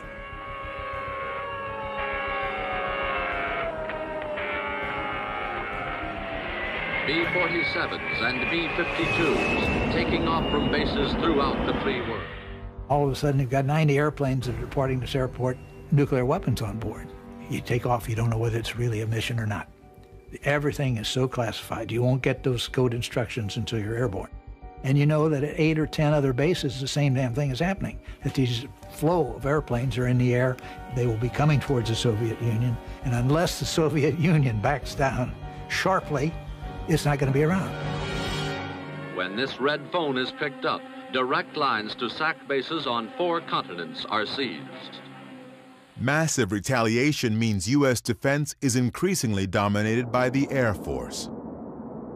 B-47s and B-52s taking off from bases throughout the free world.
All of a sudden, you've got 90 airplanes that are reporting this airport, nuclear weapons on board. You take off, you don't know whether it's really a mission or not. Everything is so classified. You won't get those code instructions until you're airborne. And you know that at 8 or 10 other bases, the same damn thing is happening. That these flow of airplanes are in the air, they will be coming towards the Soviet Union, and unless the Soviet Union backs down sharply, it's not going to be around.
When this red phone is picked up, direct lines to SAC bases on 4 continents are seized.
Massive retaliation means U.S. defense is increasingly dominated by the Air Force.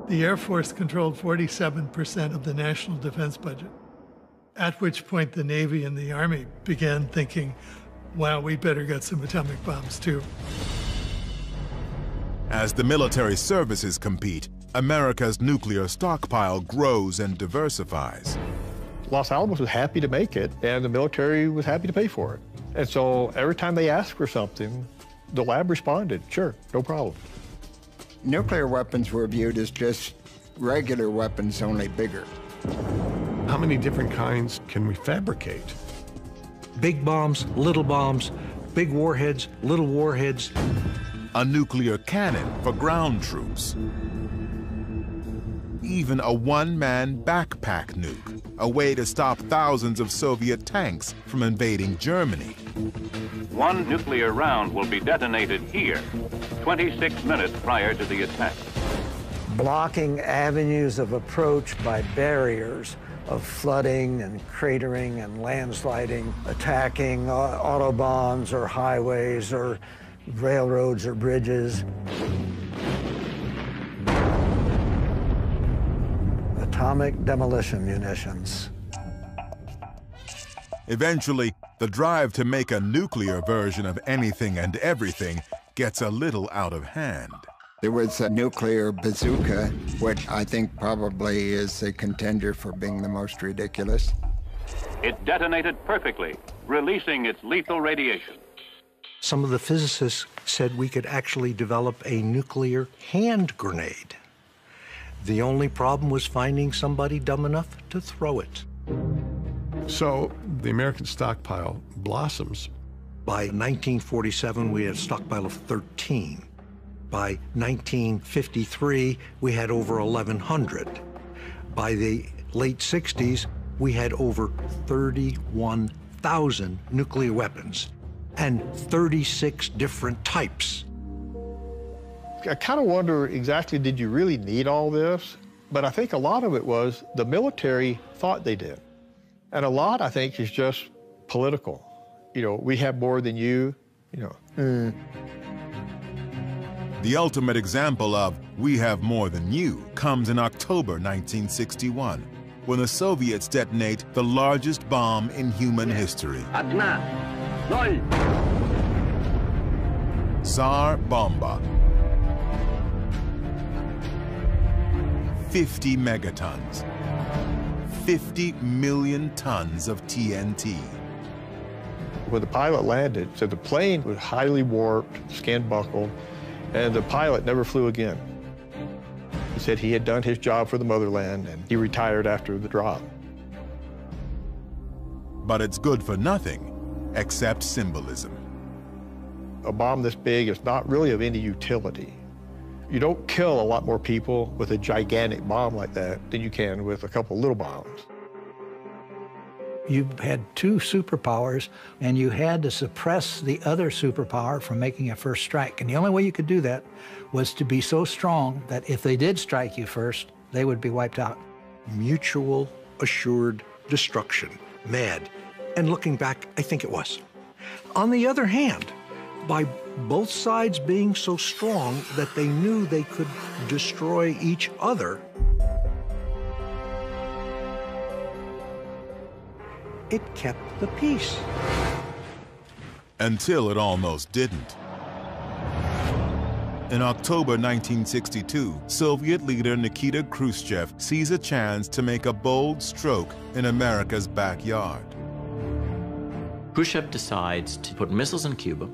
The Air Force controlled 47% of the national defense budget, at which point the Navy and the Army began thinking, wow, we better get some atomic bombs too.
As the military services compete, America's nuclear stockpile grows and diversifies.
Los Alamos was happy to make it, and the military was happy to pay for it. And so every time they asked for something, the lab responded, sure, no problem.
Nuclear weapons were viewed as just regular weapons, only bigger.
How many different kinds can we fabricate?
Big bombs, big warheads, little warheads.
A nuclear cannon for ground troops. Even a one-man backpack nuke, a way to stop thousands of Soviet tanks from invading Germany.
One nuclear round will be detonated here, 26 minutes prior to the attack.
Blocking avenues of approach by barriers of flooding and cratering and landsliding, attacking autobahns or highways or railroads or bridges. Atomic demolition munitions.
Eventually, the drive to make a nuclear version of anything and everything gets a little out of hand.
There was a nuclear bazooka, which I think probably is a contender for being the most ridiculous.
It detonated perfectly, releasing its lethal radiation.
Some of the physicists said we could actually develop a nuclear hand grenade. The only problem was finding somebody dumb enough to throw it.
So the American stockpile blossoms.
By 1947, we had a stockpile of 13. By 1953, we had over 1,100. By the late 60s, we had over 31,000 nuclear weapons and 36 different types.
I kind of wonder exactly, did you really need all this? But I think a lot of it was the military thought they did. And a lot, I think, is just political. You know, we have more than you, you know.
The ultimate example of "we have more than you" comes in October 1961, when the Soviets detonate the largest bomb in human history. Tsar Bomba. 50 megatons. 50 million tons of TNT.
When the pilot landed, so the plane was highly warped, skin buckled, and the pilot never flew again. He said he had done his job for the motherland, and he retired after the drop.
But it's good for nothing, except symbolism.
A bomb this big is not really of any utility. You don't kill a lot more people with a gigantic bomb like that than you can with a couple little bombs.
You had two superpowers, and you had to suppress the other superpower from making a first strike. And the only way you could do that was to be so strong that if they did strike you first, they would be wiped out.
Mutual assured destruction. Mad. And looking back, I think it was.
On the other hand, by both sides being so strong that they knew they could destroy each other, it kept the peace.
Until it almost didn't. In October 1962, Soviet leader Nikita Khrushchev sees a chance to make a bold stroke in America's backyard.
Khrushchev decides to put missiles in Cuba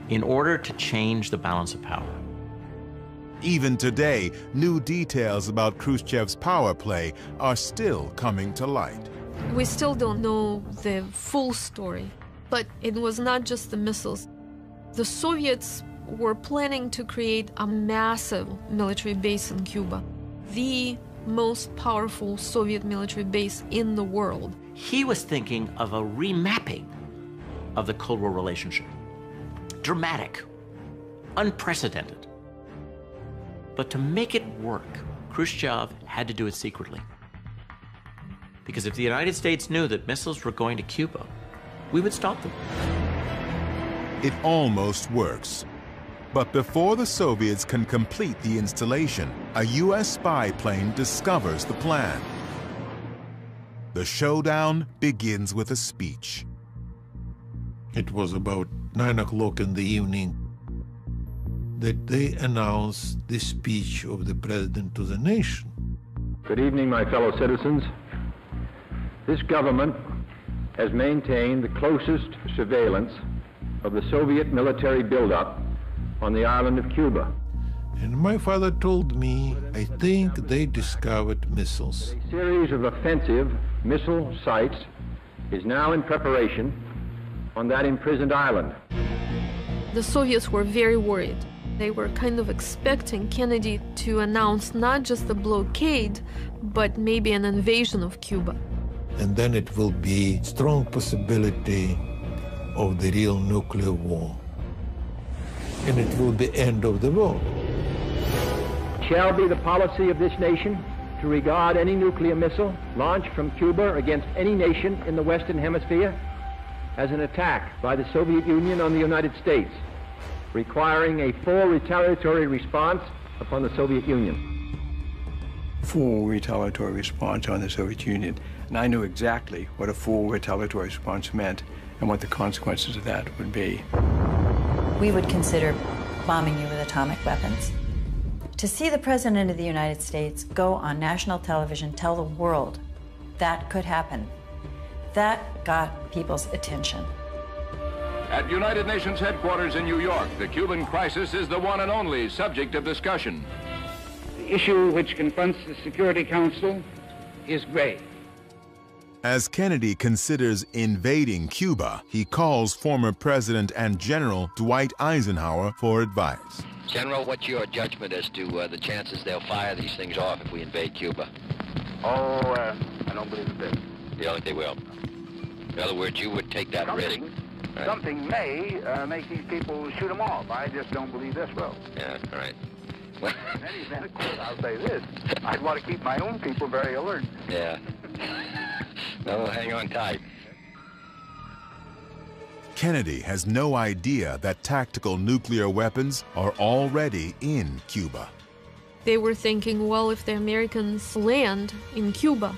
in order to change the balance of power.
Even today, new details about Khrushchev's power play are still coming to light.
We still don't know the full story, but it was not just the missiles. The Soviets were planning to create a massive military base in Cuba, the most powerful Soviet military base in the world.
He was thinking of a remapping of the Cold War relationship. Dramatic, unprecedented. But to make it work, Khrushchev had to do it secretly. Because if the United States knew that missiles were going to Cuba, we would stop them.
It almost works. But before the Soviets can complete the installation, a U.S. spy plane discovers the plan. The showdown begins with a speech.
It was about 9 o'clock in the evening that they announced the speech of the president to the nation.
Good evening, my fellow citizens. This government has maintained the closest surveillance of the Soviet military buildup on the island of Cuba.
And my father told me, I think they discovered missiles.
A series of offensive missile sites is now in preparation on that imprisoned island.
The Soviets were very worried. They were kind of expecting Kennedy to announce not just a blockade, but maybe an invasion of Cuba.
And then it will be strong possibility of the real nuclear war. And it will be end of the war.
It shall be the policy of this nation to regard any nuclear missile launched from Cuba against any nation in the Western Hemisphere as an attack by the Soviet Union on the United States, requiring a full retaliatory response upon the Soviet Union.
Full retaliatory response on the Soviet Union. And I knew exactly what a full retaliatory response meant and what the consequences of that would be.
We would consider bombing you with atomic weapons. To see the President of the United States go on national television, tell the world that could happen, that got people's attention.
At United Nations headquarters in New York, the Cuban crisis is the one and only subject of discussion.
The issue which confronts the Security Council is grave.
As Kennedy considers invading Cuba, he calls former President and General Dwight Eisenhower for advice.
General, what's your judgment as to the chances they'll fire these things off if we invade Cuba?
I don't believe a bit.
You don't think they will? In other words, you would take that risk. Right.
Something may make these people shoot them off. I just don't believe this will.
Yeah, all right.
In any event, of course, I'll say this. I'd want to keep my own people very alert.
Yeah. No, hang on tight.
Kennedy has no idea that tactical nuclear weapons are already in Cuba.
They were thinking, well, if the Americans land in Cuba,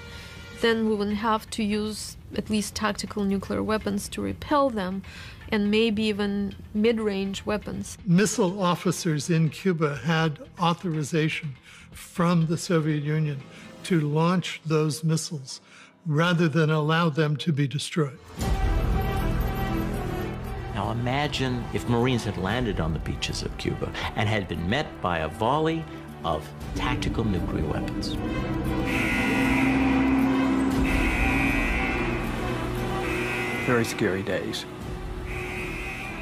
then we wouldn't have to use at least tactical nuclear weapons to repel them, and maybe even mid-range weapons.
Missile officers in Cuba had authorization from the Soviet Union to launch those missiles rather than allow them to be destroyed.
Now imagine if Marines had landed on the beaches of Cuba and had been met by a volley of tactical nuclear weapons.
Very scary days.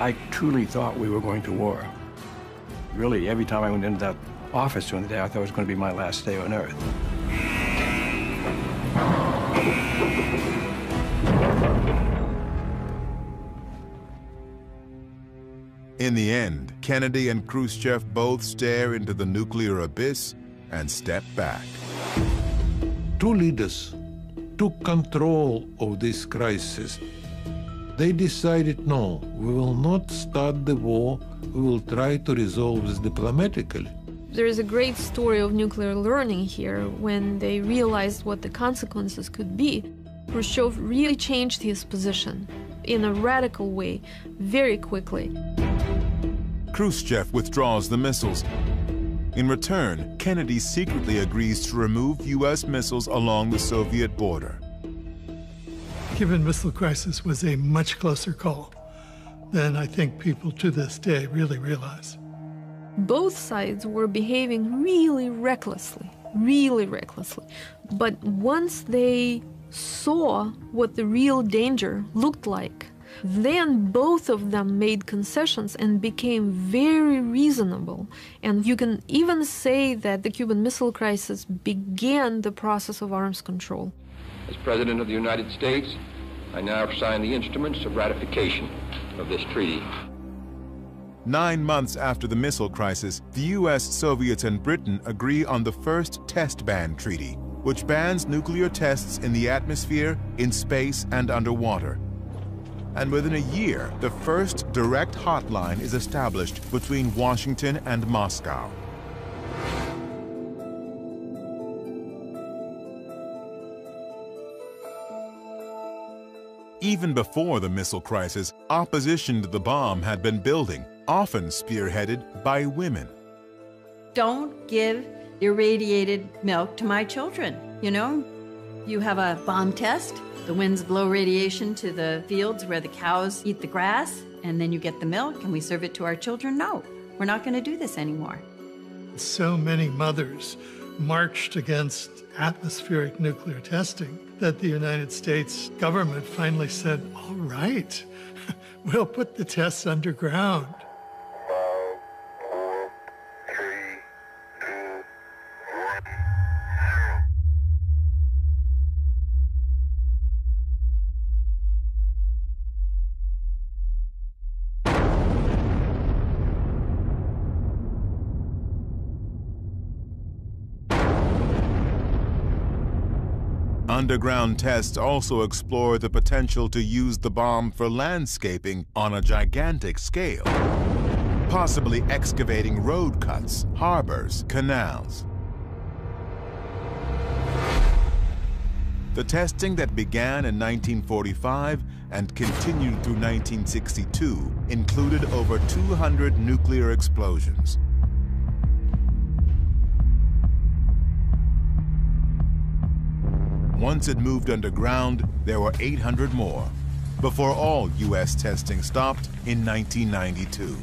I truly thought we were going to war. Really, every time I went into that office during the day, I thought it was going to be my last day on Earth.
In the end, Kennedy and Khrushchev both stare into the nuclear abyss and step back.
Two leaders took control of this crisis. They decided, no, we will not start the war, we will try to resolve this diplomatically.
There is a great story of nuclear learning here. When they realized what the consequences could be, Khrushchev really changed his position in a radical way, very quickly.
Khrushchev withdraws the missiles. In return, Kennedy secretly agrees to remove U.S. missiles along the Soviet border.
Cuban Missile Crisis was a much closer call than I think people to this day really realize.
Both sides were behaving really recklessly. But once they saw what the real danger looked like, then both of them made concessions and became very reasonable. And you can even say that the Cuban Missile Crisis began the process of arms control.
As President of the United States, I now sign the instruments of ratification of this treaty.
9 months after the missile crisis, the U.S., Soviets, and Britain agree on the first Test Ban Treaty, which bans nuclear tests in the atmosphere, in space, and underwater. And within a year, the first direct hotline is established between Washington and Moscow. Even before the missile crisis, opposition to the bomb had been building, often spearheaded by women.
Don't give irradiated milk to my children, you know? You have a bomb test, the winds blow radiation to the fields where the cows eat the grass, and then you get the milk and we serve it to our children. No, we're not going to do this anymore.
So many mothers marched against atmospheric nuclear testing that the United States government finally said, all right, we'll put the tests underground.
Underground tests also explore the potential to use the bomb for landscaping on a gigantic scale, possibly excavating road cuts, harbors, canals. The testing that began in 1945 and continued through 1962 included over 200 nuclear explosions. Once it moved underground, there were 800 more, before all U.S. testing stopped in 1992.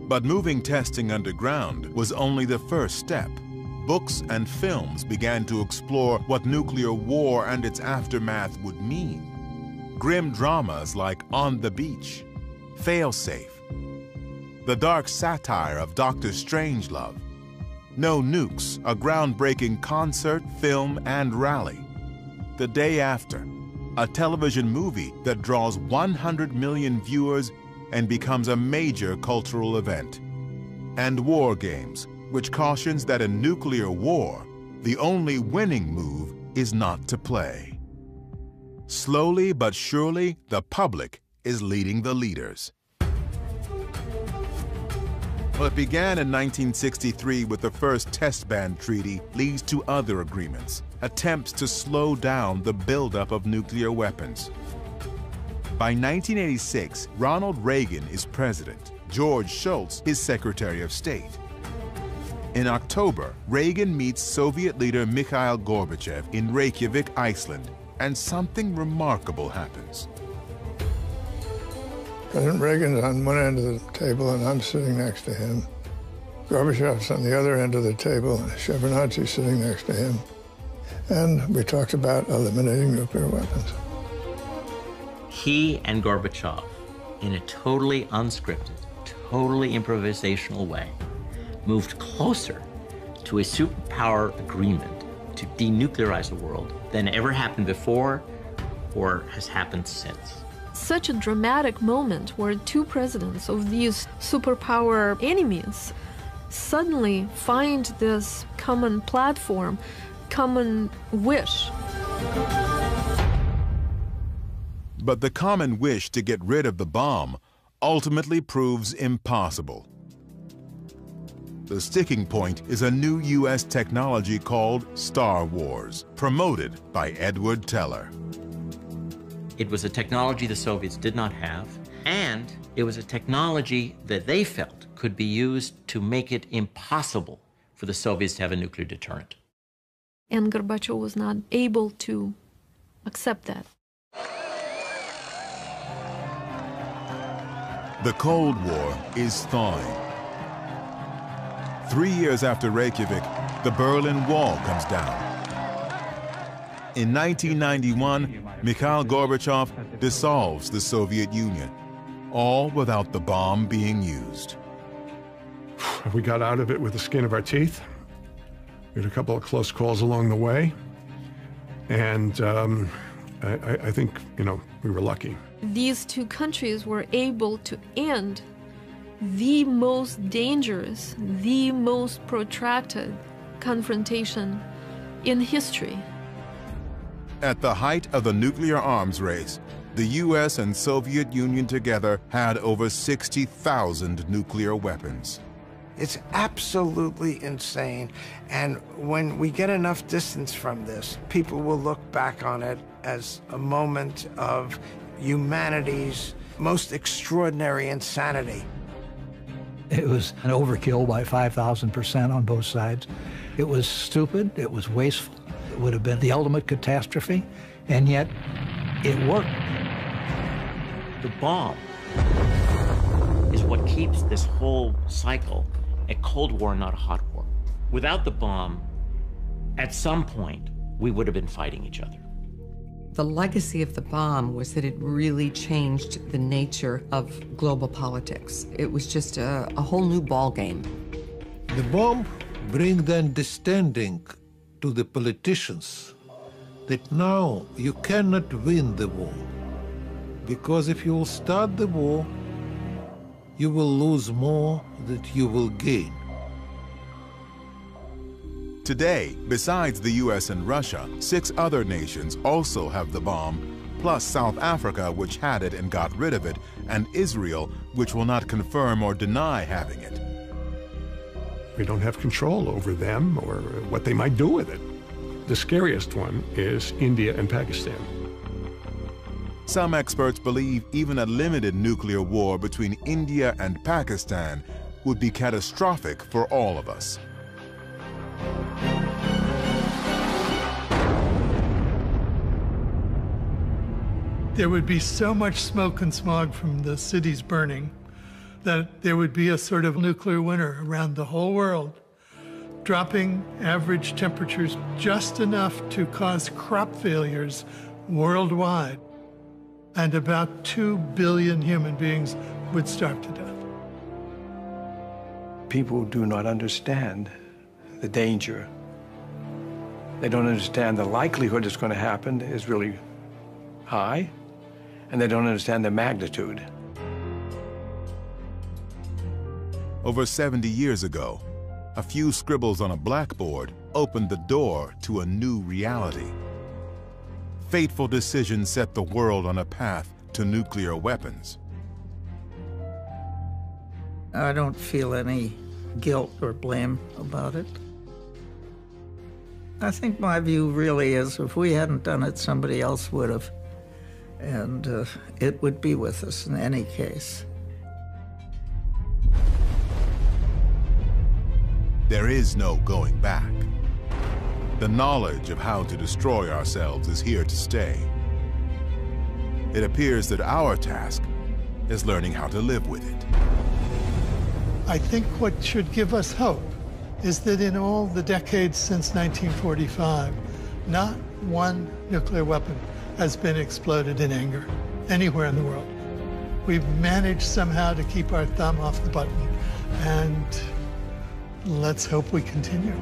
But moving testing underground was only the first step. Books and films began to explore what nuclear war and its aftermath would mean. Grim dramas like On the Beach, Failsafe, the dark satire of Dr. Strangelove, No Nukes, a groundbreaking concert, film, and rally. The Day After, a television movie that draws 100 million viewers and becomes a major cultural event. And War Games, which cautions that in nuclear war, the only winning move is not to play. Slowly but surely, the public is leading the leaders. What began in 1963 with the first Test Ban Treaty leads to other agreements, attempts to slow down the buildup of nuclear weapons. By 1986, Ronald Reagan is president, George Shultz is Secretary of State. In October, Reagan meets Soviet leader Mikhail Gorbachev in Reykjavik, Iceland, and something remarkable happens.
President Reagan's on one end of the table, and I'm sitting next to him. Gorbachev's on the other end of the table, and Shevardnadze's sitting next to him. And we talked about eliminating nuclear weapons.
He and Gorbachev, in a totally unscripted, totally improvisational way, moved closer to a superpower agreement to denuclearize the world than ever happened before or has happened since.
Such a dramatic moment where two presidents of these superpower enemies suddenly find this common platform, common wish.
But the common wish to get rid of the bomb ultimately proves impossible. The sticking point is a new U.S. technology called Star Wars, promoted by Edward Teller.
It was a technology the Soviets did not have, and it was a technology that they felt could be used to make it impossible for the Soviets to have a nuclear deterrent.
And Gorbachev was not able to accept that.
The Cold War is thawing. 3 years after Reykjavik, the Berlin Wall comes down. In 1991, Mikhail Gorbachev dissolves the Soviet Union, all without the bomb being used.
We got out of it with the skin of our teeth. We had a couple of close calls along the way. And I think, we were lucky.
These two countries were able to end the most dangerous, the most protracted confrontation in history.
At the height of the nuclear arms race, the U.S. and Soviet Union together had over 60,000 nuclear weapons.
It's absolutely insane. And when we get enough distance from this, people will look back on it as a moment of humanity's most extraordinary insanity.
It was an overkill by 5,000% on both sides. It was stupid, it was wasteful. It would have been the ultimate catastrophe, and yet it worked.
The bomb is what keeps this whole cycle a Cold War, not a hot war. Without the bomb, at some point, we would have been fighting each other.
The legacy of the bomb was that it really changed the nature of global politics. It was just a whole new ballgame.
The bomb brings the understanding to the politicians that now you cannot win the war. Because if you will start the war, you will lose more than you will gain.
Today, besides the U.S. and Russia, 6 other nations also have the bomb, plus South Africa, which had it and got rid of it, and Israel, which will not confirm or deny having it.
We don't have control over them or what they might do with it. The scariest one is India and Pakistan.
Some experts believe even a limited nuclear war between India and Pakistan would be catastrophic for all of us.
There would be so much smoke and smog from the cities burning that there would be a sort of nuclear winter around the whole world, dropping average temperatures just enough to cause crop failures worldwide. And about 2 billion human beings would starve to death.
People do not understand the danger. They don't understand the likelihood it's going to happen is really high, and they don't understand the magnitude.
Over 70 years ago, a few scribbles on a blackboard opened the door to a new reality. Fateful decisions set the world on a path to nuclear weapons.
I don't feel any guilt or blame about it. I think my view really is if we hadn't done it, somebody else would have. And it would be with us in any case.
There is no going back. The knowledge of how to destroy ourselves is here to stay. It appears that our task is learning how to live with it.
I think what should give us hope is that in all the decades since 1945, not one nuclear weapon has been exploded in anger anywhere in the world. We've managed somehow to keep our thumb off the button, and let's hope we continue.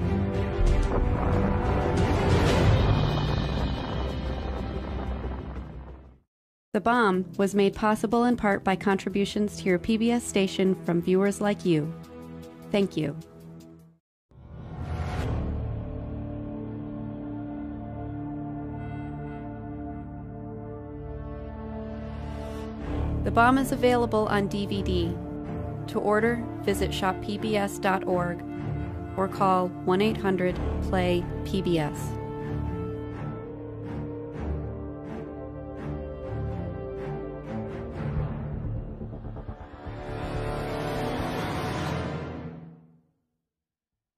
The Bomb was made possible in part by contributions to your PBS station from viewers like you. Thank you. The Bomb is available on DVD. To order, visit shoppbs.org or call 1-800-PLAY-PBS.